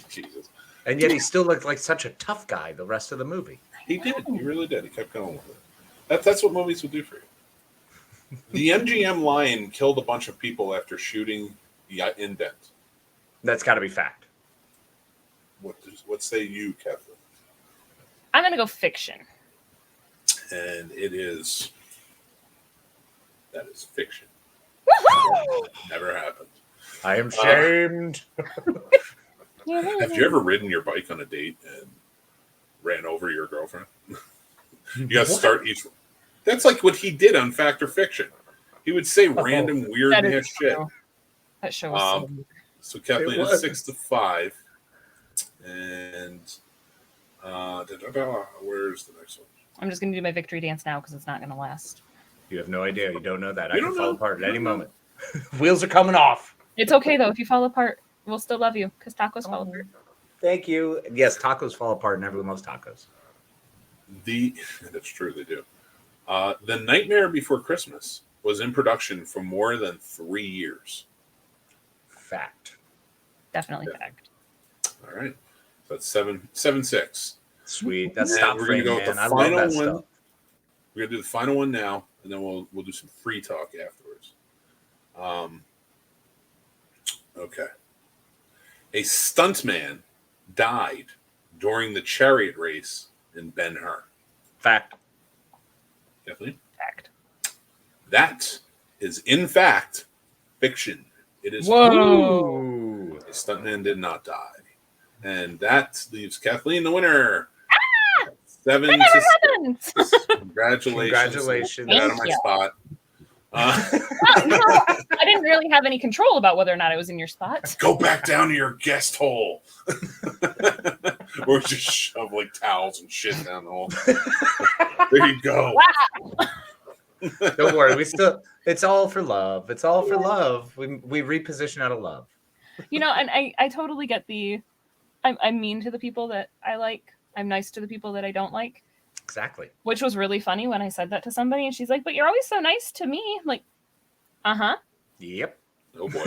Jesus. And yet he still looked like such a tough guy the rest of the movie. He did. He really did. He kept going with it. That's what movies will do for you. The MGM lion killed a bunch of people after shooting the indent. That's got to be fact. What say you, Kathleen? I'm going to go fiction. And it is. That is fiction. Woohoo! Never happened. I am shamed. Have you ever ridden your bike on a date and ran over your girlfriend? You got to start each. That's like what he did on Fact or Fiction. He would say random weird ass shit. That show was so Kathleen is 6-5, and where's the next one? I'm just going to do my victory dance now because it's not going to last. You have no idea. You don't know that. You I can don't fall know. apart at any moment. Wheels are coming off. It's okay, though. If you fall apart, we'll still love you because tacos fall apart. Thank you. Yes, tacos fall apart and everyone loves tacos. That's true, they do. The Nightmare Before Christmas was in production for more than 3 years. Fact. Definitely fact. All right. So that's 7-6. Sweet. That's And stop we're frame, gonna go with man. the I love final that one. stuff. We're gonna do the final one now, and then we'll do some free talk afterwards. Okay. A stuntman died during the chariot race in Ben-Hur. Fact. Kathleen? Fact. That is, in fact, fiction. It is. Whoa. Ooh. A stuntman did not die. And that leaves Kathleen the winner. 7 to 6. Congratulations. Congratulations. Get out of my Thank you. spot. No, I didn't really have any control about whether or not I was in your spot. Go back down to your guest hole. Or just shove like towels and shit down the hole. There you go. Wow. Don't worry. It's all for love. It's all for love. We reposition out of love. You know, and I totally get I'm mean to the people that I like. I'm nice to the people that I don't like. Exactly. Which was really funny when I said that to somebody, and she's like, "But you're always so nice to me." I'm like, uh-huh. Yep. Oh boy.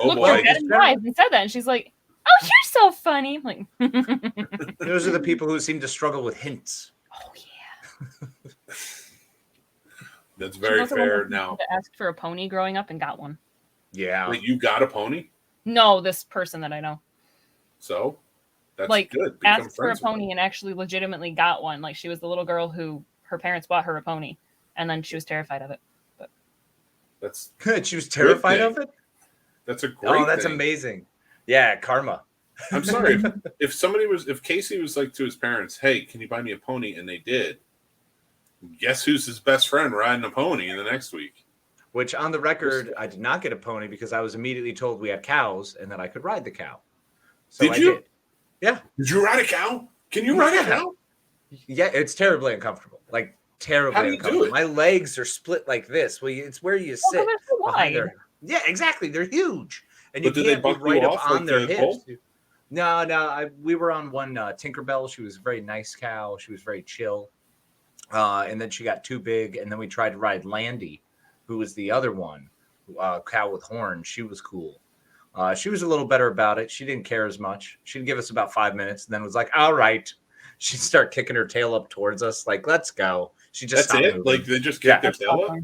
Look her dead in the eyes and said that, and she's like, "Oh, you're so funny." I'm like, those are the people who seem to struggle with hints. Oh yeah. That's very fair. Now, I asked for a pony growing up and got one. Yeah. Wait, you got a pony? No, this person that I know. So that's like good. Asked for a pony and actually legitimately got one. Like, she was the little girl who her parents bought her a pony, and then she was terrified of it. But that's good. She was terrified of it. That's a great. Oh, that's amazing. Yeah, karma. I'm sorry if Casey was like to his parents, "Hey, can you buy me a pony?" and they did. Guess who's his best friend riding a pony in the next week? Which, on the record, I did not get a pony because I was immediately told we had cows and that I could ride the cow. So did you? Yeah. Did you ride a cow? Can you ride a cow? Yeah, it's terribly uncomfortable. Like, terribly How do you uncomfortable. do it? My legs are split like this. Well, it's where you sit. Yeah, exactly. They're huge. And you can't be right up on their hips. No. We were on one Tinkerbell. She was a very nice cow. She was very chill. And then she got too big. And then we tried to ride Landy, who was the other one, cow with horns. She was cool. She was a little better about it. She didn't care as much. She'd give us about 5 minutes and then was like, all right. She'd start kicking her tail up towards us. Like, let's go. She just That's it? moving. Like, they just kick their tail up?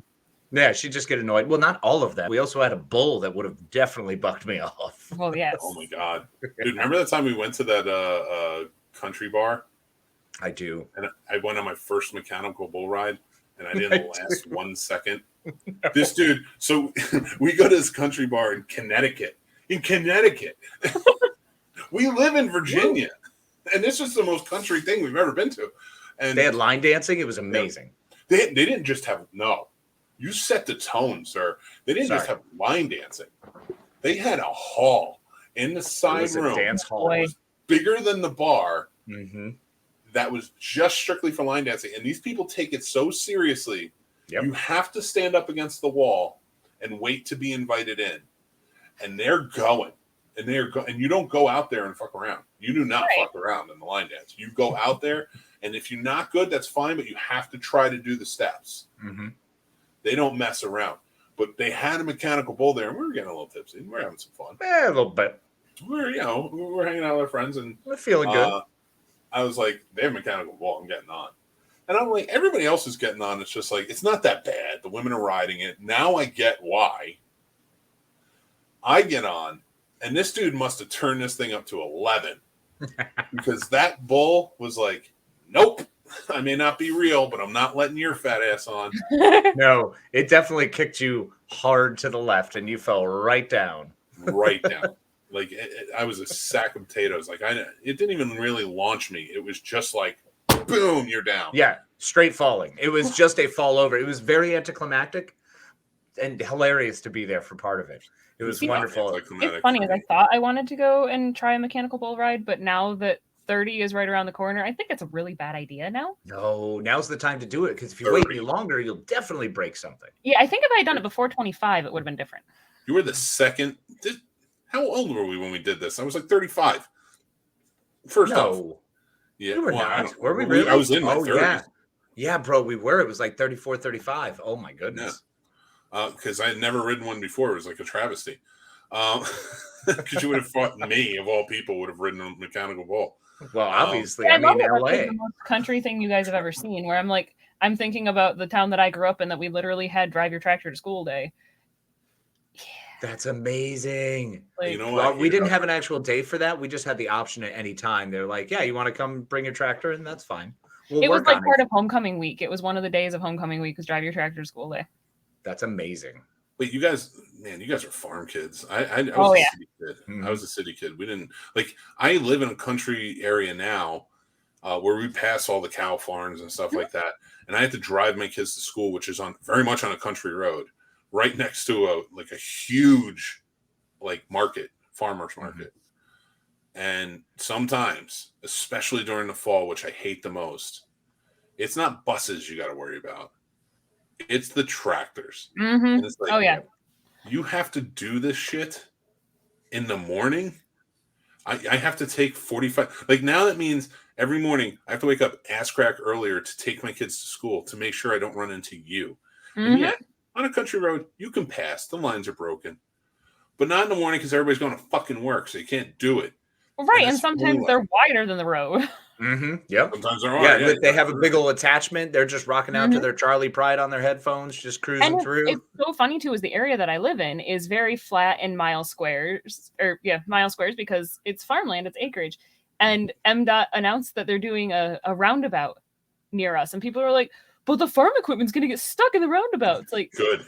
Yeah, she'd just get annoyed. Well, not all of them. We also had a bull that would have definitely bucked me off. Well, yes. Oh, my God. Dude, remember that time we went to that country bar? I do. And I went on my first mechanical bull ride, and I didn't last 1 second. No. This dude, so we go to this country bar in Connecticut. We live in Virginia, and this is the most country thing we've ever been to. And they had line dancing. It was amazing. They didn't just have, no, you set the tone, sir. They didn't just have line dancing. They had a hall in the side room. A dance hall. It was bigger than the bar. Mm-hmm. That was just strictly for line dancing. And these people take it so seriously. Yep. You have to stand up against the wall and wait to be invited in. And they're going. And you don't go out there and fuck around. You do not fuck around in the line dance. You go out there, and if you're not good, that's fine, but you have to try to do the steps. Mm-hmm. They don't mess around. But they had a mechanical bull there, and we were getting a little tipsy. We're having some fun. Yeah, a little bit. We're hanging out with our friends, and we're feeling good. I was like, they have a mechanical bull. I'm getting on. And I'm like, everybody else is getting on. It's just like, it's not that bad. The women are riding it. Now I get why. I get on, and this dude must have turned this thing up to 11 because that bull was like, nope, I may not be real, but I'm not letting your fat ass on. No, it definitely kicked you hard to the left, and you fell right down. Right down. Like, I was a sack of potatoes. Like, it didn't even really launch me. It was just like, boom, you're down. Yeah, straight falling. It was just a fall over. It was very anticlimactic and hilarious to be there for part of it. It was wonderful. It's funny, as I thought I wanted to go and try a mechanical bull ride, but now that 30 is right around the corner, I think it's a really bad idea now. No, now's the time to do it, because if you wait any longer, you'll definitely break something. Yeah, I think if I had done it before 25, it would have been different. You were the second. How old were we when we did this? I was like 35. First off. Yeah, we were not. Were we really? I was in my 30s. Yeah. Yeah, bro, we were. It was like 34, 35. Oh, my goodness. Because I had never ridden one before. It was like a travesty. Because you would have thought me, of all people, would have ridden a mechanical bull. Well, obviously, I mean, LA. That's the most country thing you guys have ever seen, where I'm thinking about the town that I grew up in, that we literally had drive your tractor to school day. Yeah. That's amazing. Like, you know what? Well, we didn't have an actual day for that. We just had the option at any time. They're like, yeah, you want to come bring your tractor? And that's fine. It was like part of homecoming week. It was one of the days of homecoming week was drive your tractor to school day. That's amazing. Wait, you guys are farm kids. I was a city kid. Mm-hmm. I was a city kid. We didn't I live in a country area now where we pass all the cow farms and stuff like that. And I had to drive my kids to school, which is very much on a country road, right next to a huge market, farmers market. Mm-hmm. And sometimes, especially during the fall, which I hate the most, it's not buses you got to worry about. It's the tractors. Mm-hmm. And it's like, you have to do this shit in the morning. I have to take 45. Like, now that means Every morning, I have to wake up ass crack earlier to take my kids to school to make sure I don't run into you. Mm-hmm. And yet, on a country road, you can pass. The lines are broken. But not in the morning because everybody's going to fucking work, so you can't do it. Right, and sometimes they're wider than the road. Mm-hmm. Yep. Sometimes there are. Yeah, they have a big old attachment. They're just rocking out to their Charlie Pride on their headphones, just cruising through. It's so funny too, is the area that I live in is very flat in mile squares, because it's farmland, it's acreage. And MDOT announced that they're doing a roundabout near us, and people are like, "But the farm equipment's going to get stuck in the roundabout." It's like, good.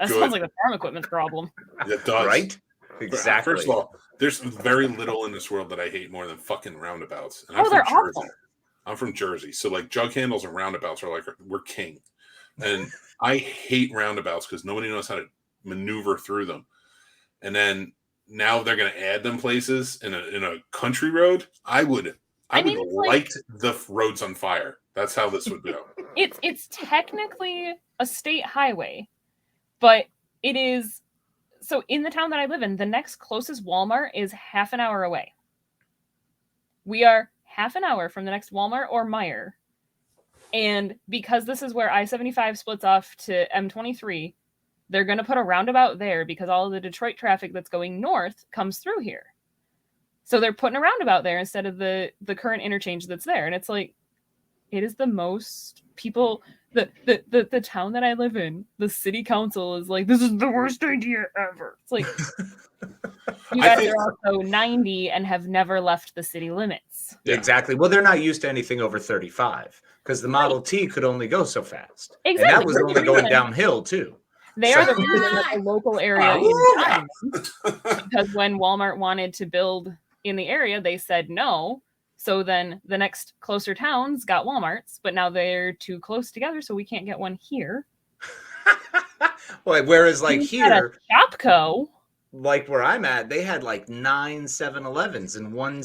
That sounds like the farm equipment's problem. It does, right? Exactly. First of all, there's very little in this world that I hate more than fucking roundabouts. And they're awful. I'm from Jersey, so like jug handles and roundabouts are like we're king. And I hate roundabouts because nobody knows how to maneuver through them. And then now they're going to add them places in a country road. I would light the roads on fire. That's how this would go. It's technically a state highway, but it is. So in the town that I live in, the next closest Walmart is half an hour away. We are half an hour from the next Walmart or Meijer. And because this is where I-75 splits off to M23, they're going to put a roundabout there because all of the Detroit traffic that's going north comes through here. So they're putting a roundabout there instead of the current interchange that's there. And it's like, it is the most people... The town that I live in, the city council is like, this is the worst idea ever. It's like, you guys are also 90 and have never left the city limits. Yeah. Exactly. Well, they're not used to anything over 35 because the Model T could only go so fast. Exactly. And that was only going downhill too. They are the reason that the local area is dying. Because when Walmart wanted to build in the area, they said no. So then the next closer towns got Walmarts, but now they're too close together, so we can't get one here. Well, whereas like here, Shopco, like where I'm at, they had like 9 7-Elevens in one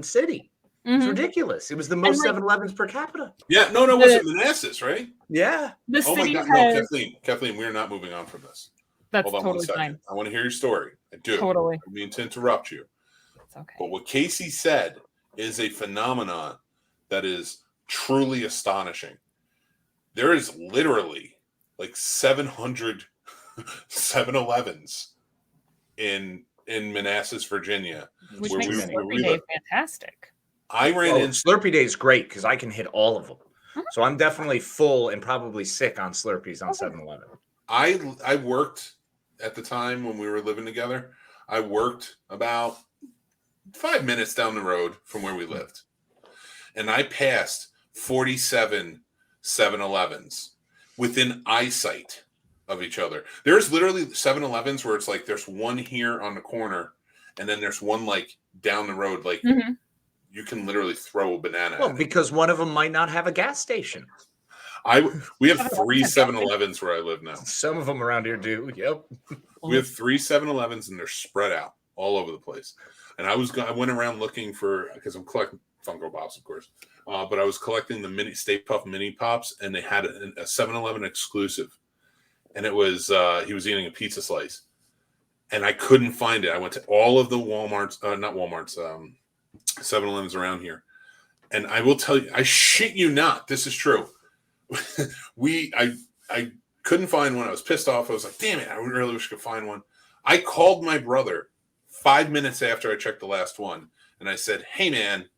city. It's ridiculous. It was the most 7-Elevens per capita. Yeah, no, it wasn't Manassas, right? Yeah. The city my God, no, Kathleen, we are not moving on from this. That's Hold on totally 1 second. fine. I want to hear your story. I do. Totally. I mean to interrupt you. It's okay. But what Casey said is a phenomenon that is truly astonishing. There is literally like 700 7-Elevens in Manassas, Virginia. Which makes Slurpee Day fantastic. I ran in Slurpee Day is great because I can hit all of them. So I'm definitely full and probably sick on Slurpees on 7-Eleven. I worked at the time when we were living together. I worked about 5 minutes down the road from where we lived. And I passed 47 7-Elevens within eyesight of each other. There's literally 7-Elevens where it's like there's one here on the corner and then there's one like down the road. Like you can literally throw a banana. Well, because one of them might not have a gas station. We have 3 7-Elevens where I live now. Some of them around here do. Yep. We have 3 7-Elevens and they're spread out all over the place. And I went around looking for, because I'm collecting Funko Pops, of course, but I was collecting the Stay Puft Mini Pops, and they had a 7-Eleven exclusive. And it was, he was eating a pizza slice. And I couldn't find it. I went to all of the Walmarts, not Walmarts, 7-Elevens around here. And I will tell you, I shit you not, this is true. I couldn't find one. I was pissed off. I was like, damn it, I really wish I could find one. I called my brother 5 minutes after I checked the last one, and I said, hey, man,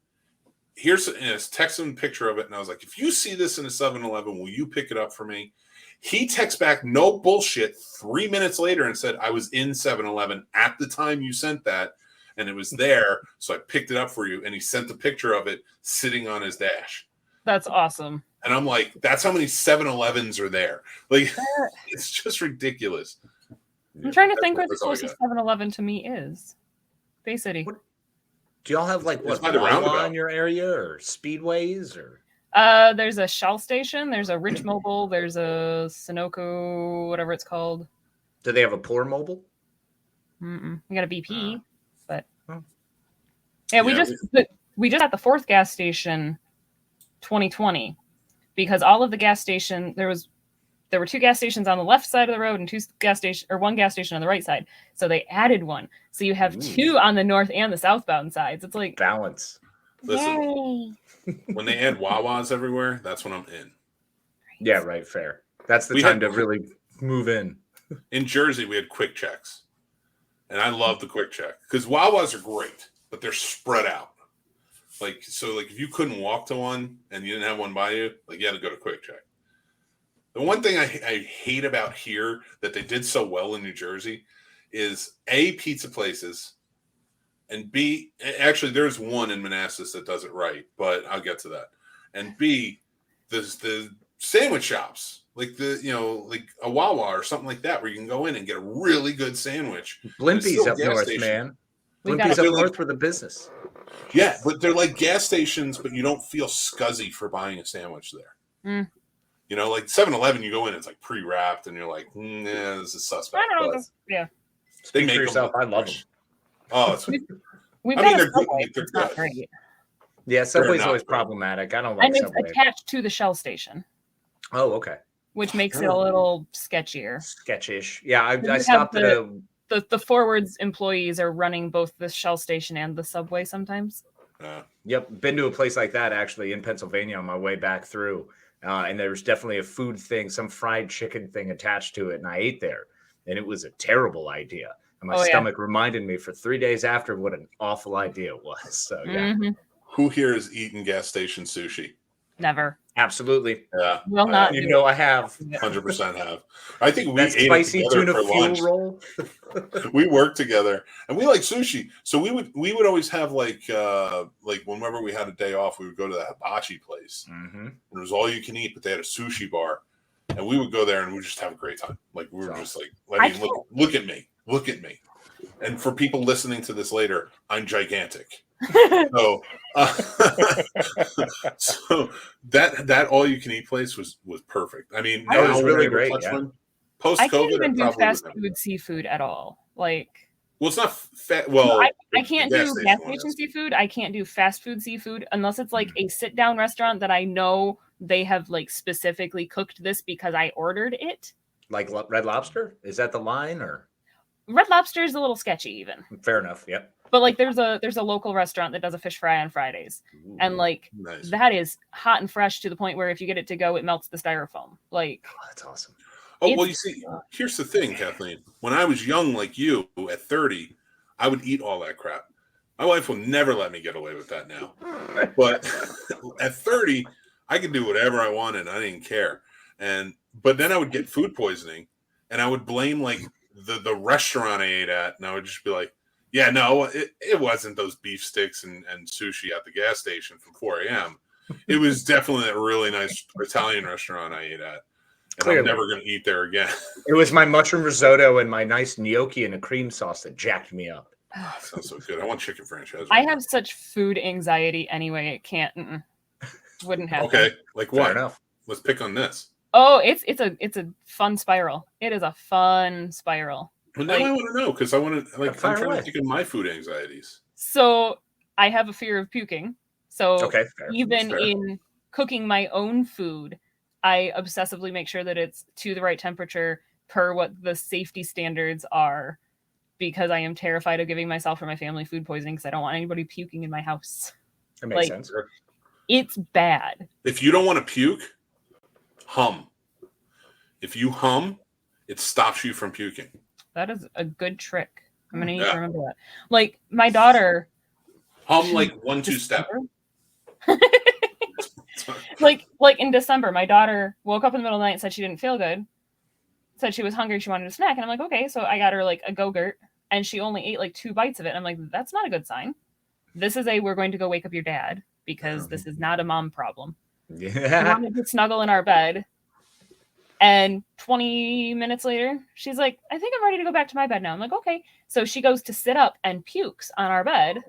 here's text him a picture of it. And I was like, if you see this in a 7-Eleven, will you pick it up for me? He texts back, no bullshit, 3 minutes later and said, I was in 7-Eleven at the time you sent that, and it was there, so I picked it up for you. And he sent the picture of it sitting on his dash. That's awesome. And I'm like, that's how many 7-Elevens are there. Like, it's just ridiculous. I'm trying to think where the closest 7-Eleven to me is. Bay City. Do y'all have like what in your area or speedways or? There's a Shell station. There's a Rich Mobile. There's a Sunoco, whatever it's called. Do they have a Poor Mobile? We got a BP, but yeah, we just had the 4th gas station 2020 because all of the gas station there were 2 gas stations on the left side of the road and 1 gas station on the right side. So they added one. So you have 2 on the north and the southbound sides. It's like balance. Listen, Yay. when they add Wawas everywhere, that's when I'm in. Yeah, right. Fair. That's the We time had- to really move in. In Jersey, we had quick checks. And I love the quick check because Wawas are great, but they're spread out. Like, so like if you couldn't walk to one and you didn't have one by you, like you had to go to quick check. The one thing I hate about here that they did so well in New Jersey is A, pizza places, and B, actually there's one in Manassas that does it right, but I'll get to that. And B, there's the sandwich shops, like like a Wawa or something like that, where you can go in and get a really good sandwich. Blimpies up gas north, station. man. We Blimpies got up north for the business. Yeah, but they're like gas stations, but you don't feel scuzzy for buying a sandwich there. Mm. You know, like 7-Eleven, you go in, it's like pre-wrapped, and you're like, yeah, this is suspect. I don't know. But Yeah. they Speak make for yourself. them. I love them. Oh, it's, We've I got mean, a they're good. Subway. They're It's not good. great. Yeah, Subway's not always good. problematic. I don't like And it's Subway. attached to the Shell station, Oh, okay. which makes it a little sketchier. Sketchish. Yeah, I have stopped at a. The Forwards employees are running both the Shell station and the Subway sometimes. Yep, been to a place like that actually in Pennsylvania on my way back through, and there was definitely a food thing, some fried chicken thing attached to it, and I ate there, and it was a terrible idea. And my stomach reminded me for 3 days after what an awful idea it was. So yeah, Who here has eaten gas station sushi? Never. absolutely. Yeah, Will not. You know, I have 100% have. I think we that ate spicy it together tuna for fuel lunch. roll. We worked together, and we like sushi. So we would always have like whenever we had a day off, we would go to that hibachi place. Mm-hmm. It was all you can eat, but they had a sushi bar, and we would go there and we would just have a great time. Like we were just like, I mean, look at me. And for people listening to this later, I'm gigantic. So, so that all you can eat place was perfect. I mean, That was now really we're great. Yeah. Post I can't COVID, even do fast food seafood at all. Like, well, it's not fat. Well, no, I can't do gas one station is. seafood. I can't do fast food seafood unless it's like a sit down restaurant that I know they have like specifically cooked this because I ordered it. Like Red Lobster? Is that the line or? Red Lobster is a little sketchy, even. Fair enough. Yep. But like, there's a local restaurant that does a fish fry on Fridays, and like Nice. that is hot and fresh to the point where if you get it to go, it melts the styrofoam. Like, Oh, that's awesome. Oh, well, you see, here's the thing, Kathleen. When I was young like you, at 30, I would eat all that crap. My wife will never let me get away with that now. But at 30, I could do whatever I wanted. I didn't care. But then I would get food poisoning, and I would blame like the restaurant I ate at, and I would just be like, yeah, no, it wasn't those beef sticks and sushi at the gas station from 4 a.m. It was definitely a really nice Italian restaurant I ate at. And Clearly. I'm never going to eat there again. It was my mushroom risotto and my nice gnocchi and a cream sauce that jacked me up. Oh, sounds so good. I want chicken franchise. I have such food anxiety anyway. It can't. Wouldn't happen. Okay, like Fair what? enough. Let's pick on this. Oh, it's a fun spiral. It is a fun spiral. Well, now I want to know because I want to I'm fire trying away. to think of my food anxieties. So I have a fear of puking. So Okay, fair. even Fair. in cooking my own food, I obsessively make sure that it's to the right temperature per what the safety standards are, because I am terrified of giving myself or my family food poisoning because I don't want anybody puking in my house. That makes like- sense. It's bad. If you don't want to puke, hum. If you hum, it stops you from puking. That is a good trick. I'm gonna need to Yeah. remember that. Like my daughter, Hum like 1-2 step. like in December, my daughter woke up in the middle of the night and said she didn't feel good. Said she was hungry, she wanted a snack, and I'm like, okay. So I got her like a Go-Gurt, and she only ate like 2 bites of it. I'm like, that's not a good sign. This is we're going to go wake up your dad because this is not a mom problem. She Yeah. wanted to snuggle in our bed, and 20 minutes later, she's like, I think I'm ready to go back to my bed now. I'm like, okay. So she goes to sit up and pukes on our bed.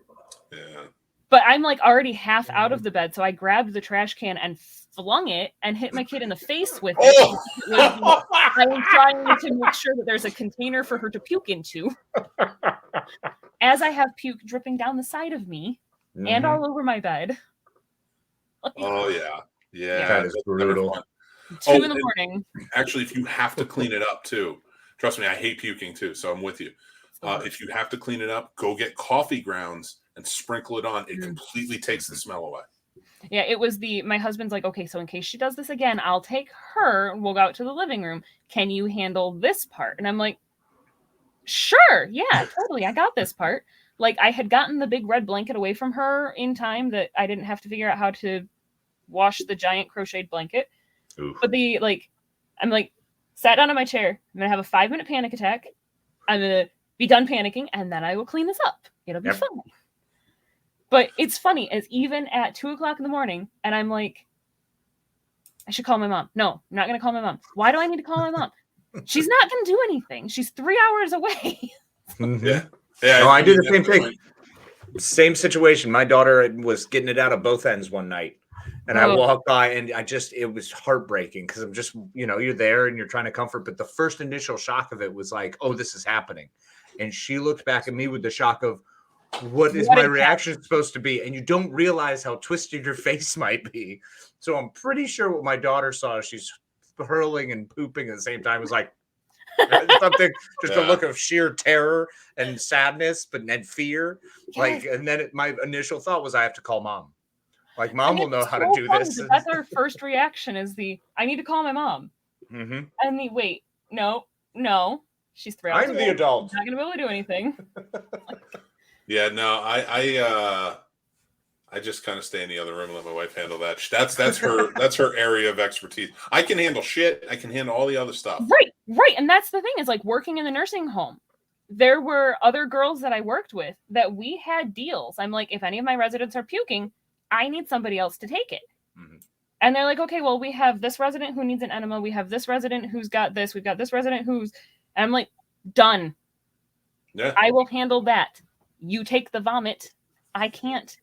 Yeah. But I'm like already half out of the bed, so I grabbed the trash can and flung it and hit my kid in the face with it. Oh! I am trying to make sure that there's a container for her to puke into. As I have puke dripping down the side of me and all over my bed. Oh yeah. Yeah. That is that's never brutal. fun. 2 in the and- morning. Actually, if you have to clean it up too, trust me, I hate puking too, so I'm with you. If you have to clean it up, go get coffee grounds and sprinkle it on. It completely takes the smell away. Yeah, it was my husband's like, okay, so in case she does this again, I'll take her. We'll go out to the living room. Can you handle this part? And I'm like, sure. Yeah, totally. I got this part. Like, I had gotten the big red blanket away from her in time that I didn't have to figure out how to wash the giant crocheted blanket. Oof. But I'm like, sat down on my chair. I'm going to have a 5-minute panic attack. I'm going to be done panicking, and then I will clean this up. It'll be fun. But it's funny, as even at 2:00 in the morning, and I'm like, I should call my mom. No, I'm not going to call my mom. Why do I need to call my mom? She's not going to do anything. She's 3 hours away. Yeah. No, I do the same thing. Same situation. My daughter was getting it out of both ends one night. And I walked by and it was heartbreaking because I'm just, you're there and you're trying to comfort. But the first initial shock of it was like, oh, this is happening. And she looked back at me with the shock of, what is my reaction supposed to be? And you don't realize how twisted your face might be. So I'm pretty sure what my daughter saw, she's hurling and pooping at the same time, was like something, just a look of sheer terror and sadness, but then fear. Yes. Like, and then my initial thought was, I have to call mom. Like, mom will know how to do this. That's our first reaction is I need to call my mom. Mm-hmm. And wait, no, she's 3 hours I'm the adult. I'm not going to be able to do anything. Yeah, no, I just kind of stay in the other room and let my wife handle that. That's her area of expertise. I can handle shit. I can handle all the other stuff. Right. And that's the thing is, like, working in the nursing home, there were other girls that I worked with that we had deals. I'm like, if any of my residents are puking, I need somebody else to take it. Mm-hmm. And they're like, okay, well, we have this resident who needs an enema. We have this resident who's got this. We've got this resident and I'm like, done. Yeah. I will handle that. You take the vomit. I can't.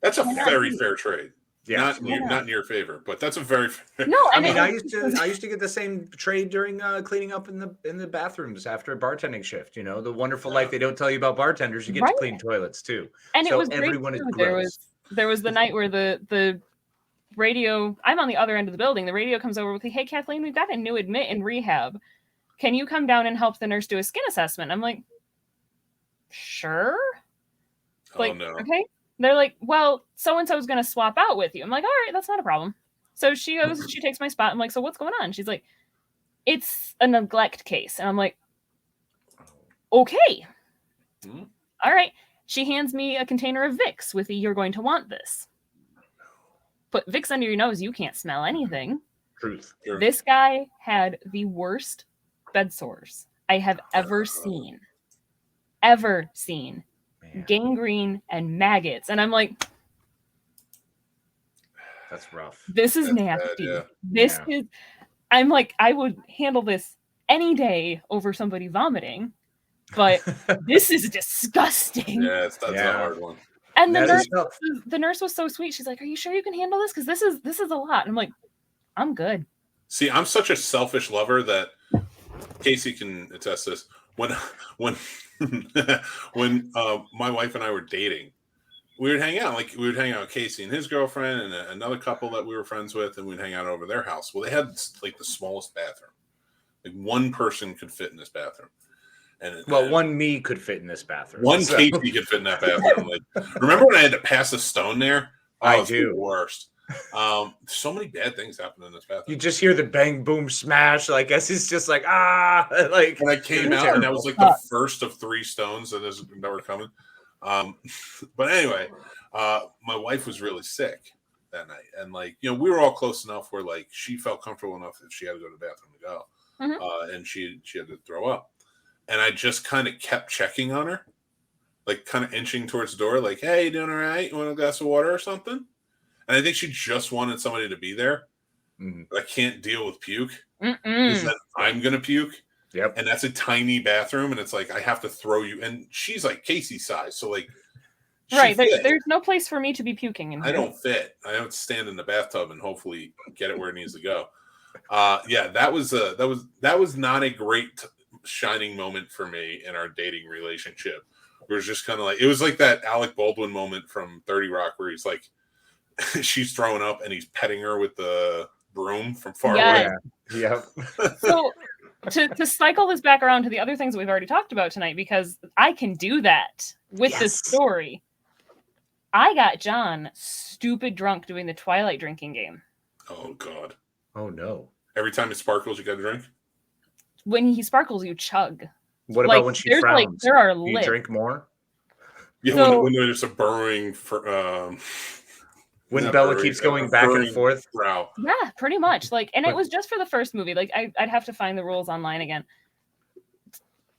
That's a very fair trade. Yeah, not in your favor, but that's a very fair. No, I mean, I used to get the same trade during cleaning up in the bathrooms after a bartending shift. The wonderful life they don't tell you about bartenders. You get to clean toilets too. And so it was everyone great is there was the night where the radio. I'm on the other end of the building. The radio comes over with, "Hey, Kathleen, we've got a new admit in rehab. Can you come down and help the nurse do a skin assessment?" I'm like, sure. Like, no. Okay. They're like, well, so-and-so is going to swap out with you. I'm like, all right, that's not a problem. So she goes, she takes my spot. I'm like, so what's going on? She's like, it's a neglect case. And I'm like, okay. All right. She hands me a container of Vicks with you're going to want this. Put Vicks under your nose. You can't smell anything. Truth. Sure. This guy had the worst bed sores I have ever seen. Man. Gangrene and maggots. And I'm like, that's rough. This is nasty. Bad, yeah. I'm like, I would handle this any day over somebody vomiting, but this is disgusting. Yeah, that's a hard one. And the nurse was so sweet. She's like, are you sure you can handle this? Because this is a lot. And I'm like, I'm good. See, I'm such a selfish lover that Casey can attest this. When my wife and I were dating, we would hang out. Like, we would hang out with Casey and his girlfriend and another couple that we were friends with, and we'd hang out over their house. Well, they had like the smallest bathroom. Like, one person could fit in this bathroom. One me could fit in this bathroom. One Casey could fit in that bathroom. Like, remember when I had to pass a stone there? I do. The worst. So many bad things happen in this bathroom. You just hear the bang, boom, smash. Like, I guess it's just like, like. And I came out, and that was like the first of 3 stones that were coming. But anyway, my wife was really sick that night, and like, we were all close enough where like she felt comfortable enough that she had to go to the bathroom to go, and she had to throw up, and I just kind of kept checking on her, like kind of inching towards the door, like, hey, you doing all right? You want a glass of water or something? And I think she just wanted somebody to be there. But I can't deal with puke. Then I'm gonna puke. Yep. And that's a tiny bathroom, and it's like I have to throw you. And she's like Casey size, so like, right. There's no place for me to be puking in here. I don't fit. I have to stand in the bathtub and hopefully get it where it needs to go. Yeah, that was not a great shining moment for me in our dating relationship. It was just kind of like, it was like that Alec Baldwin moment from 30 Rock where he's like, she's throwing up and he's petting her with the broom from far away. Yep. So to cycle this back around to the other things that we've already talked about tonight, because I can do that with this story. I got John stupid drunk doing the Twilight drinking game. Oh, God. Oh, no. Every time it sparkles, you got to drink? When he sparkles, you chug. What about when she frowns? There are you drink more? Yeah, so, when there's a burrowing... when Bella keeps going back and forth? Brow. Yeah, pretty much. And it was just for the first movie. I'd have to find the rules online again.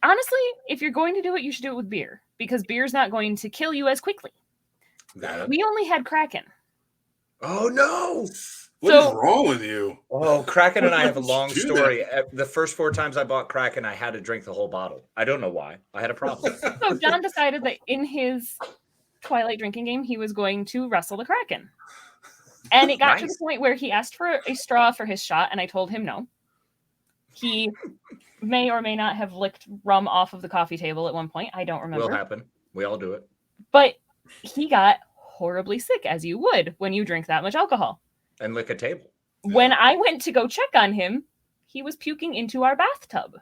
Honestly, if you're going to do it, you should do it with beer. Because beer's not going to kill you as quickly. We only had Kraken. Oh, no! What is wrong with you? Oh, Kraken and I have a long story. The first 4 times I bought Kraken, I had to drink the whole bottle. I don't know why. I had a problem. So John decided that in his Twilight drinking game, he was going to wrestle the Kraken. And it got to the point where he asked for a straw for his shot, and I told him no. He may or may not have licked rum off of the coffee table at one point. I don't remember. Will happen. We all do it. But he got horribly sick, as you would when you drink that much alcohol. And lick a table. When I went to go check on him, he was puking into our bathtub.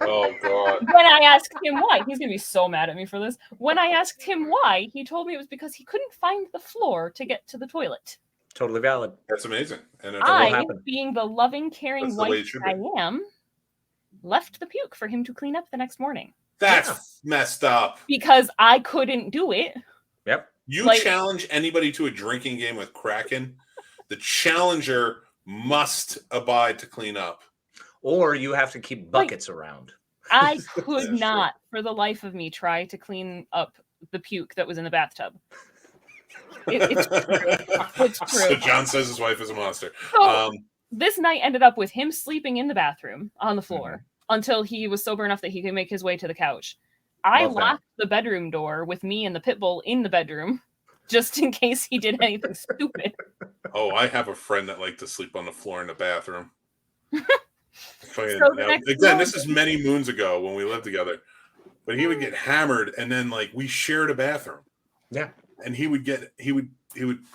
Oh, God. When I asked him why, he's going to be so mad at me for this. When I asked him why, he told me it was because he couldn't find the floor to get to the toilet. Totally valid. That's amazing. And I, being the loving, caring wife I am, left the puke for him to clean up the next morning. That's messed up. Because I couldn't do it. Yep. You challenge anybody to a drinking game with Kraken, the challenger must abide to clean up. Or you have to keep buckets around. I could not, for the life of me, try to clean up the puke that was in the bathtub. It's true. It's true. So John says his wife is a monster. So, this night ended up with him sleeping in the bathroom on the floor until he was sober enough that he could make his way to the couch. I locked the bedroom door with me and the pit bull in the bedroom just in case he did anything stupid. Oh, I have a friend that liked to sleep on the floor in the bathroom. Again, this is many moons ago when we lived together. But he would get hammered, and then we shared a bathroom. Yeah, and he would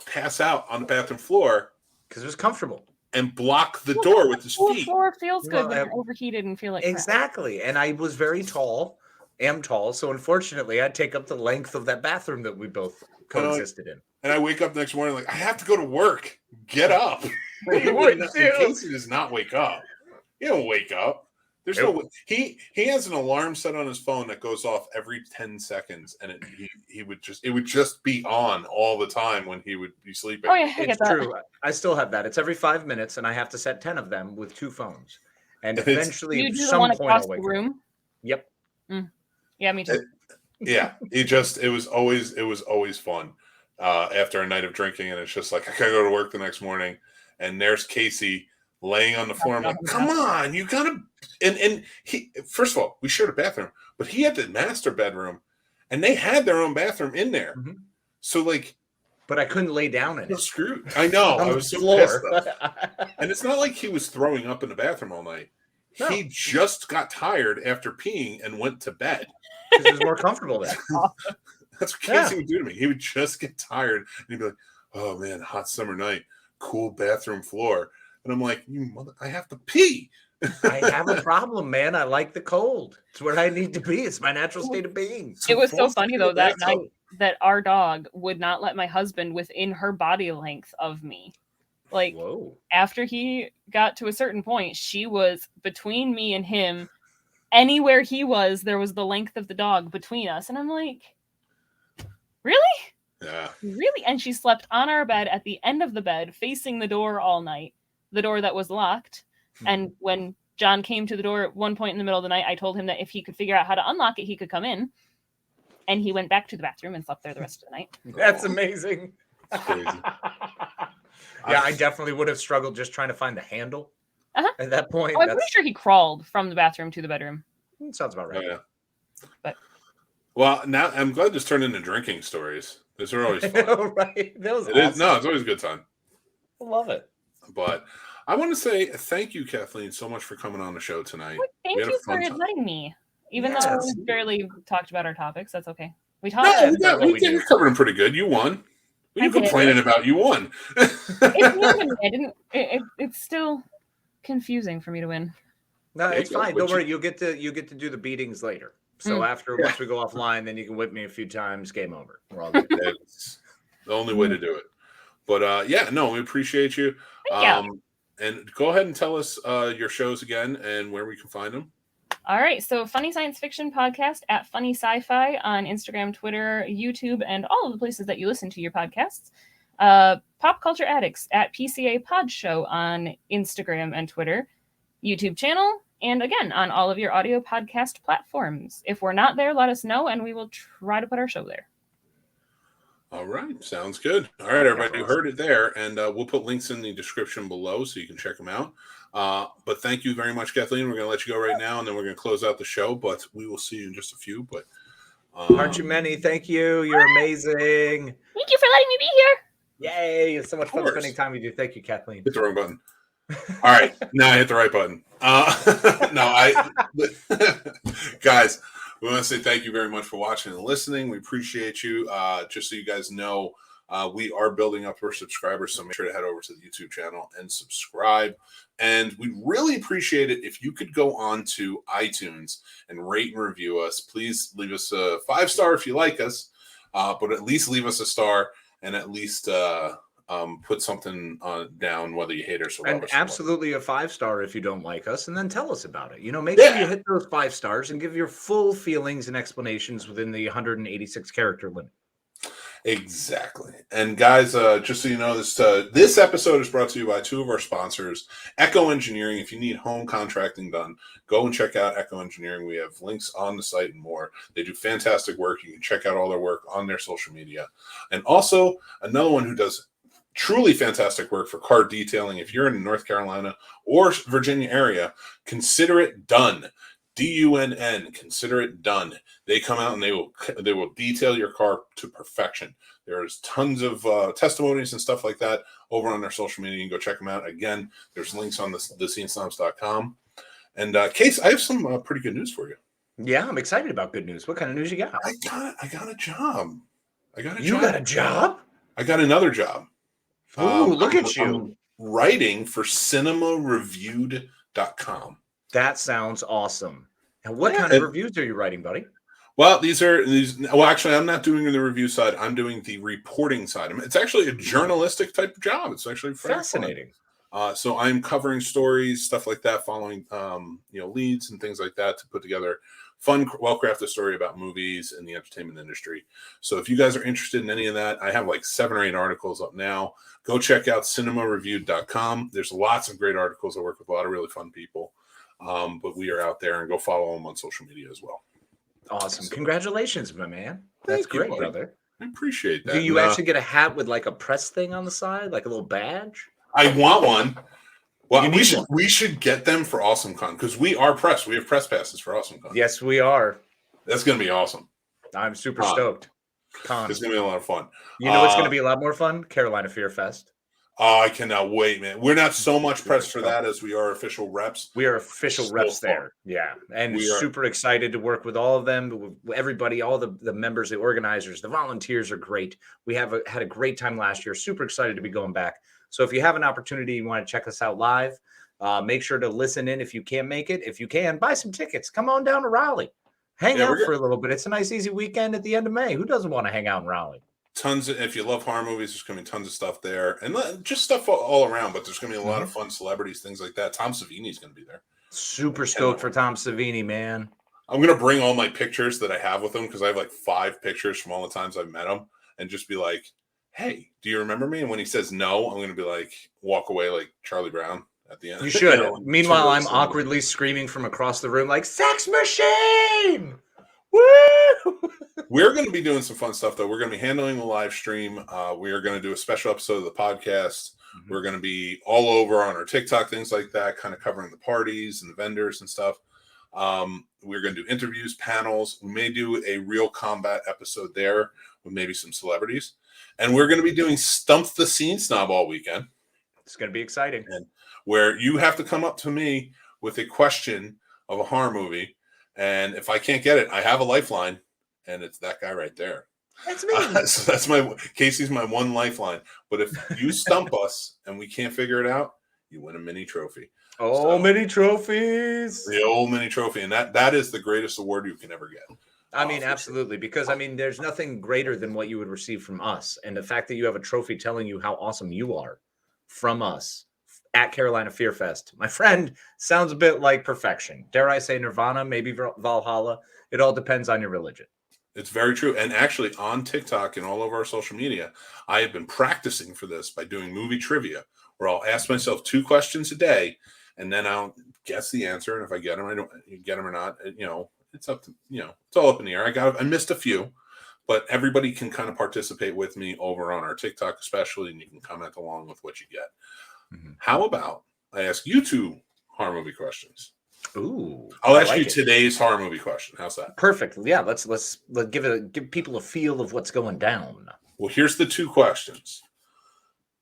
pass out on the bathroom floor because it was comfortable and block the door with his feet. The floor feels good when you're overheated and feel like exactly. crap. And I was very tall. Am tall, so unfortunately I'd take up the length of that bathroom that we both coexisted in. And I wake up next morning I have to go to work. Get up. Casey does not wake up. He don't wake up. There's no he has an alarm set on his phone that goes off every 10 seconds, and it would just be on all the time when he would be sleeping. Oh yeah, it's true. I still have that. It's every 5 minutes, and I have to set 10 of them with 2 phones. And eventually, at some point, I'll wake up. Yep. Yeah, me too. It was always fun after a night of drinking, and it's just I gotta go to work the next morning, and there's Casey laying on the floor. I'm like, come on, you gotta. And he, first of all, we shared a bathroom, but he had the master bedroom, and they had their own bathroom in there. Mm-hmm. So but I couldn't lay down in it. Screwed. I know. I was so pissed. And it's not like he was throwing up in the bathroom all night. No. He just got tired after peeing and went to bed. Because it was more comfortable there. That's what Casey would do to me. He would just get tired and he'd be like, oh man, hot summer night, cool bathroom floor. And I'm like, I have to pee. I have a problem, man. I like the cold. It's where I need to be. It's my natural state of being. It was so funny though that night that our dog would not let my husband within her body length of me. After he got to a certain point, she was between me and him. Anywhere he was, there was the length of the dog between us. And I'm like, really? Yeah. Really? And she slept on our bed at the end of the bed, facing the door all night, the door that was locked. Mm-hmm. And when John came to the door at one point in the middle of the night, I told him that if he could figure out how to unlock it, he could come in. And he went back to the bathroom and slept there the rest of the night. That's amazing. That's crazy. Yeah, I definitely would have struggled just trying to find the handle at that point. I'm pretty sure he crawled from the bathroom to the bedroom. Sounds about right. Oh, yeah. Well, now I'm glad this turned into drinking stories. Those are always fun. Right. That was awesome. It's always a good time. I love it. But I want to say thank you, Kathleen, so much for coming on the show tonight. Well, thank you for inviting me. Even though we barely talked about our topics, that's okay. We talked. We covered them pretty good. You won. What are you complaining about? You won. It's new to me. It's still confusing for me to win. No, it's fine. Don't worry. You'll get to do the beatings later. So once we go offline, then you can whip me a few times. Game over. We're all good. It's the only way to do it. But we appreciate you. And go ahead and tell us your shows again and where we can find them. All right. So Funny Science Fiction Podcast at Funny Sci-Fi on Instagram, Twitter, YouTube, and all of the places that you listen to your podcasts. Pop Culture Addicts at PCA Pod Show on Instagram and Twitter, YouTube channel, and again, on all of your audio podcast platforms. If we're not there, let us know, and we will try to put our show there. All right. Sounds good. All right, everybody. You heard it there, and we'll put links in the description below so you can check them out. But thank you very much, Kathleen. We're going to let you go right now, and then we're going to close out the show, but we will see you in just a few. But aren't you many? Thank you. You're amazing. Thank you for letting me be here. Yay. It's so much fun spending time with you. Thank you, Kathleen. Hit the wrong button. All right. Now I hit the right button. Guys, we want to say thank you very much for watching and listening. We appreciate you. Just so you guys know, we are building up our subscribers, so make sure to head over to the YouTube channel and subscribe. And we'd really appreciate it if you could go on to iTunes and rate and review us. Please leave us a 5-star if you like us, but at least leave us a star and at least put something down, whether you hate us or love us. And absolutely a 5-star if you don't like us, and then tell us about it. Make sure you hit those 5 stars and give your full feelings and explanations within the 186 character limit. Exactly. And guys, just so you know, this episode is brought to you by 2 of our sponsors, Echo Engineering. If you need home contracting done, go and check out Echo Engineering. We have links on the site and more. They do fantastic work. You can check out all their work on their social media. And also another one who does truly fantastic work for car detailing. If you're in North Carolina or Virginia area, consider it done. DUNN, consider it done. They come out and they will detail your car to perfection. There's tons of testimonies and stuff like that over on their social media. You can go check them out. Again, there's links on thescenesnobs.com. And Case, I have some pretty good news for you. Yeah, I'm excited about good news. What kind of news you got? I got a job. You got a job? I got another job. Ooh, look at you. I'm writing for cinemareviewed.com. That sounds awesome. And what kind of reviews are you writing, buddy? Well, actually, I'm not doing the review side. I'm doing the reporting side. It's actually a journalistic type of job. It's actually fascinating. So I'm covering stories, stuff like that, following leads and things like that to put together fun, well-crafted story about movies and the entertainment industry. So if you guys are interested in any of that, I have like 7 or 8 articles up now. Go check out cinemareviewed.com. There's lots of great articles. I work with a lot of really fun people. But we are out there, and go follow them on social media as well. Awesome. Congratulations, my man. That's great, brother. I appreciate that. Do you actually get a hat with like a press thing on the side, like a little badge? I want one. Well, we should get them for AwesomeCon because we are press. We have press passes for AwesomeCon. Yes, we are. That's going to be awesome. I'm super stoked. It's going to be a lot of fun. You know what's going to be a lot more fun? Carolina Fear Fest. I cannot wait, man. We're not so much pressed for that as we are official reps. We are official reps there. Yeah. And super excited to work with all of them, everybody, all the members, the organizers, the volunteers are great. We had a great time last year. Super excited to be going back. So if you have an opportunity, you want to check us out live, make sure to listen in if you can't make it. If you can, buy some tickets. Come on down to Raleigh. Hang out for a little bit. It's a nice, easy weekend at the end of May. Who doesn't want to hang out in Raleigh? If you love horror movies, there's going to be tons of stuff there, and just stuff all around. But there's going to be a lot of fun celebrities, things like that. Tom Savini's going to be there. Super stoked for Tom Savini, man. I'm going to bring all my pictures that I have with him because I have like 5 pictures from all the times I've met him, and just be like, "Hey, do you remember me?" And when he says no, I'm going to be like, walk away like Charlie Brown at the end. You should. Meanwhile, I'm awkwardly screaming from across the room like, "Sex machine!" Woo! We're going to be doing some fun stuff, though. We're going to be handling the live stream. We are going to do a special episode of the podcast. Mm-hmm. We're going to be all over on our TikTok, things like that, kind of covering the parties and the vendors and stuff. We're going to do interviews, panels. We may do a real combat episode there with maybe some celebrities. And we're going to be doing Stump the Scene Snob all weekend. It's going to be exciting. And where you have to come up to me with a question of a horror movie. And if I can't get it, I have a lifeline, and it's that guy right there. That's me. So that's Casey's my one lifeline. But if you stump us and we can't figure it out, you win a mini trophy. Oh, so, mini trophies. The old mini trophy. And that is the greatest award you can ever get. I mean, absolutely. Sure. Because, I mean, there's nothing greater than what you would receive from us. And the fact that you have a trophy telling you how awesome you are from us at Carolina Fear Fest, my friend, sounds a bit like perfection. Dare I say Nirvana, maybe Valhalla. It all depends on your religion. It's very true. And actually on TikTok and all over our social media, I have been practicing for this by doing movie trivia, where I'll ask myself 2 questions a day, and then I'll guess the answer. And if I get them, I don't get them or not. It's up to, it's all up in the air. I missed a few, but everybody can kind of participate with me over on our TikTok, especially, and you can comment along with what you get. Mm-hmm. How about I ask you 2 horror movie questions? Ooh, I'll ask you today's horror movie question. How's that? Perfect. Yeah, let's give people a feel of what's going down. Well, here's the 2 questions.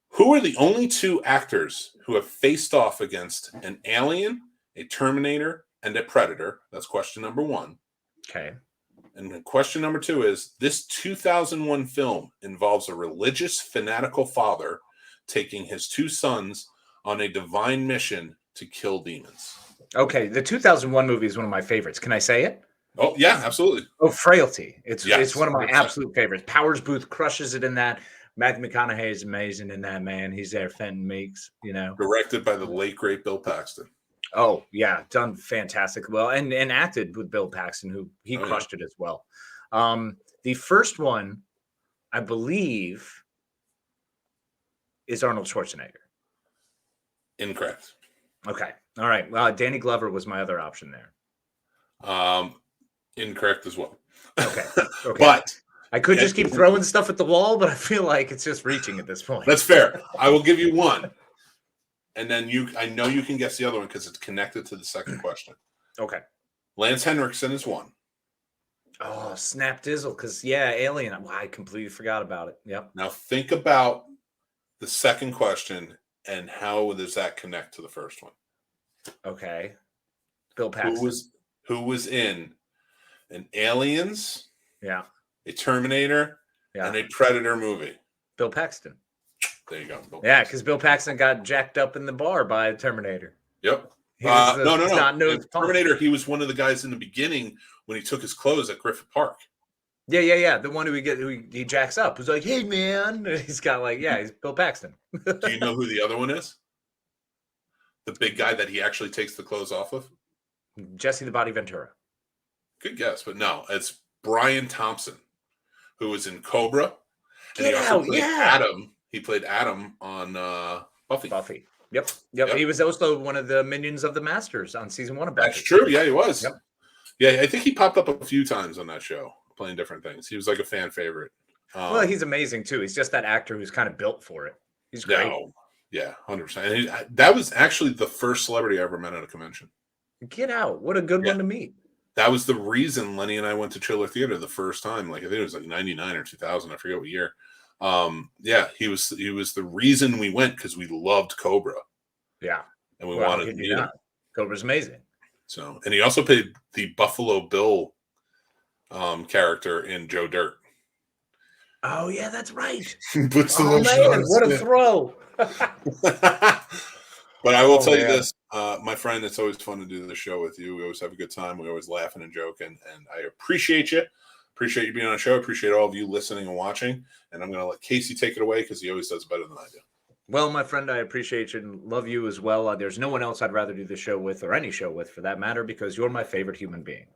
Who are the only 2 actors who have faced off against an alien, a Terminator, and a Predator? That's question number 1. Okay. And question number 2 is, this 2001 film involves a religious, fanatical father taking his 2 sons on a divine mission to kill demons. Okay, the 2001 movie is one of my favorites. Can I say it? Oh, yeah, absolutely. Oh, Frailty. It's one of my absolute favorites. Powers Booth crushes it in that. Matthew McConaughey is amazing in that, man. He's there, Fenton Meeks, Directed by the late, great Bill Paxton. Oh, yeah, done fantastic. Well, and acted with Bill Paxton, who he crushed it as well. The first one, I believe, is Arnold Schwarzenegger. Incorrect. Okay. All right. Well, Danny Glover was my other option there. Incorrect as well. Okay. But I could just keep throwing stuff at the wall, but I feel like it's just reaching at this point. That's fair. I will give you 1. And then I know you can guess the other one because it's connected to the second question. Okay. Lance Henriksen is 1. Oh, snap dizzle. Because, Alien. I completely forgot about it. Yep. Now think about the second question and how does that connect to the first one? Okay. Bill Paxton. Who was in an Aliens, a Terminator, and a Predator movie? Bill Paxton. There you go. Because Bill Paxton got jacked up in the bar by a Terminator. Yep. No. Terminator, he was one of the guys in the beginning when he took his clothes at Griffith Park. Yeah. The one who he jacks up. Who's like, hey, man. He's got he's Bill Paxton. Do you know who the other one is? The big guy that he actually takes the clothes off of? Jesse the Body Ventura. Good guess, but no. It's Brian Thompson, who was in Cobra. And he also played Adam. He played Adam on Buffy. Yep. He was also one of the minions of the Masters on season 1 of Buffy. That's true. Yeah, he was. Yep. Yeah, I think he popped up a few times on that show, playing different things. He was like a fan favorite. Well, he's amazing too. He's just that actor who's kind of built for it. He's great. Yeah, 100%. And that was actually the first celebrity I ever met at a convention. Get out. What a good one to meet. That was the reason Lenny and I went to Chiller Theater the first time. I think it was 99 or 2000. I forget what year. He was the reason we went because we loved Cobra. Yeah. And we wanted to meet him. Cobra's amazing. So, and he also played the Buffalo Bill character in Joe Dirt. Oh, yeah, that's right. What a throw. But I will tell you this, my friend, it's always fun to do the show with you. We always have a good time. We always laughing and joking. And I appreciate you. Appreciate you being on the show. Appreciate all of you listening and watching. And I'm going to let Casey take it away because he always does better than I do. Well, my friend, I appreciate you and love you as well. There's no one else I'd rather do the show with, or any show with for that matter, because you're my favorite human being.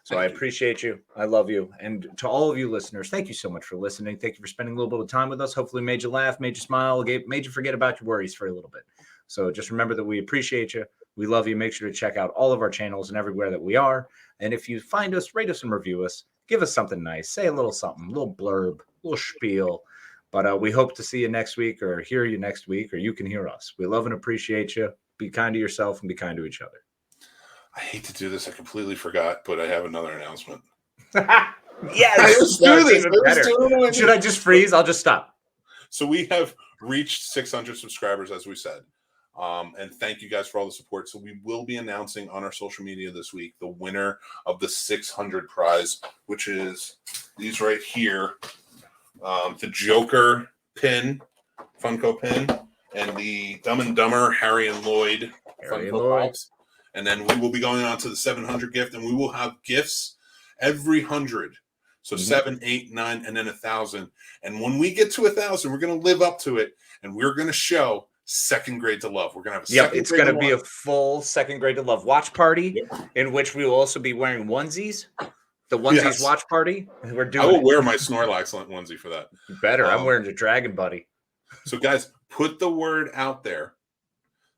So I appreciate you. I love you. And to all of you listeners, thank you so much for listening. Thank you for spending a little bit of time with us. Hopefully made you laugh, made you smile, made you forget about your worries for a little bit. So just remember that we appreciate you. We love you. Make sure to check out all of our channels and everywhere that we are. And if you find us, rate us and review us. Give us something nice. Say a little something, a little blurb, a little spiel. But we hope to see you next week or hear you next week, or you can hear us. We love and appreciate you. Be kind to yourself and be kind to each other. I hate to do this. I completely forgot, but I have another announcement. Yes, let's do this. Should I just freeze? I'll just stop. So we have reached 600 subscribers, as we said. And thank you guys for all the support. So we will be announcing on our social media this week the winner of the 600 prize, which is these right here. The Joker pin, Funko pin. and the Dumb and Dumber Harry and Lloyd Funko Pops. And then we will be going on to the 700 gift, and we will have gifts every 100. So 7, 8, 9, and then 1,000. And when we get to 1,000, we're going to live up to it, and we're going to show Second Grade to Love. We're going to have a Yep, it's going to be a full Second Grade to Love watch party, in which we will also be wearing onesies. The onesies watch party. We're doing. I will wear my Snorlax onesie for that. Better. I'm wearing the Dragon Buddy. So, guys, put the word out there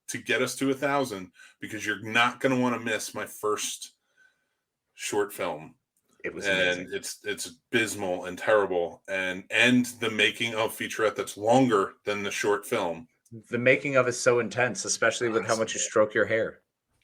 to get us to 1,000, because you're not going to want to miss my first short film. It was amazing. And it's abysmal and terrible, and the making of featurette that's longer than the short film. The making of is so intense, especially with how much you stroke your hair.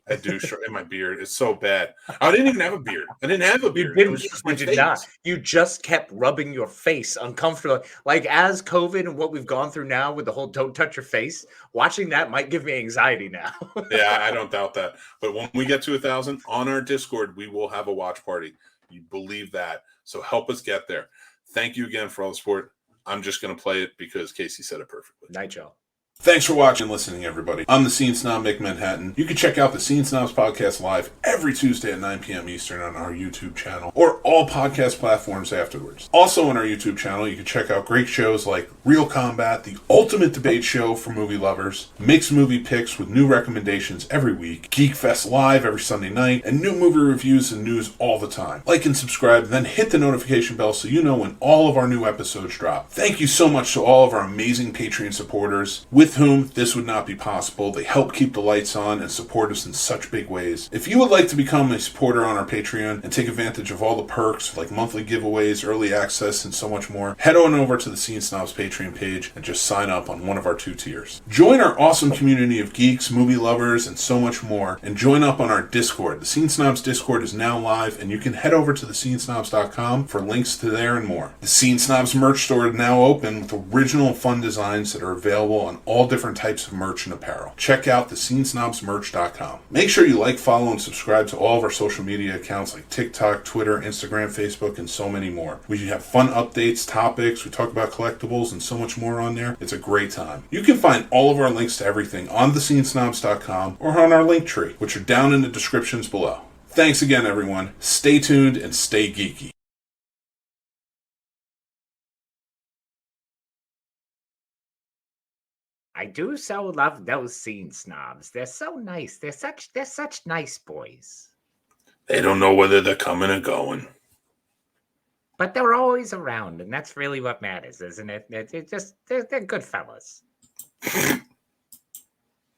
I do in my beard. It's so bad. I didn't even have a beard. I didn't have a beard. You did not. You just kept rubbing your face uncomfortably. Like, as COVID and what we've gone through now with the whole don't touch your face, watching that might give me anxiety now. Yeah, I don't doubt that. But when we get to 1,000 on our Discord, we will have a watch party. You believe that. So help us get there. Thank you again for all the support. I'm just going to play it because Casey said it perfectly. Night, y'all. Thanks for watching and listening, everybody. I'm the Scene Snob, Mick Manhattan. You can check out the Scene Snobs podcast live every Tuesday at 9 p.m. Eastern on our YouTube channel, or all podcast platforms afterwards. Also on our YouTube channel, you can check out great shows like Real Combat, the ultimate debate show for movie lovers, mixed movie picks with new recommendations every week, Geek Fest Live every Sunday night, and new movie reviews and news all the time. Like and subscribe, then hit the notification bell so you know when all of our new episodes drop. Thank you so much to all of our amazing Patreon supporters, with whom this would not be possible. They help keep the lights on and support us in such big ways. If you would like to become a supporter on our Patreon and take advantage of all the perks like monthly giveaways, early access, and so much more, head on over to the Scene Snobs Patreon page and just sign up on one of our 2 tiers. Join our awesome community of geeks, movie lovers, and so much more, and join up on our Discord. The Scene Snobs Discord is now live, and you can head over to thescenesnobs.com for links to there and more. The Scene Snobs merch store is now open with original and fun designs that are available on all different types of merch and apparel. Check out thescenesnobsmerch.com. Make sure you like, follow, and subscribe to all of our social media accounts like TikTok, Twitter, Instagram, Facebook, and so many more. We have fun updates, topics, we talk about collectibles, and so much more on there. It's a great time. You can find all of our links to everything on thescenesnobs.com or on our link tree, which are down in the descriptions below. Thanks again, everyone. Stay tuned and stay geeky. I do so love those Scene Snobs. They're so nice. They're such nice boys. They don't know whether they're coming or going. But they're always around, and that's really what matters, isn't it? They're good fellas.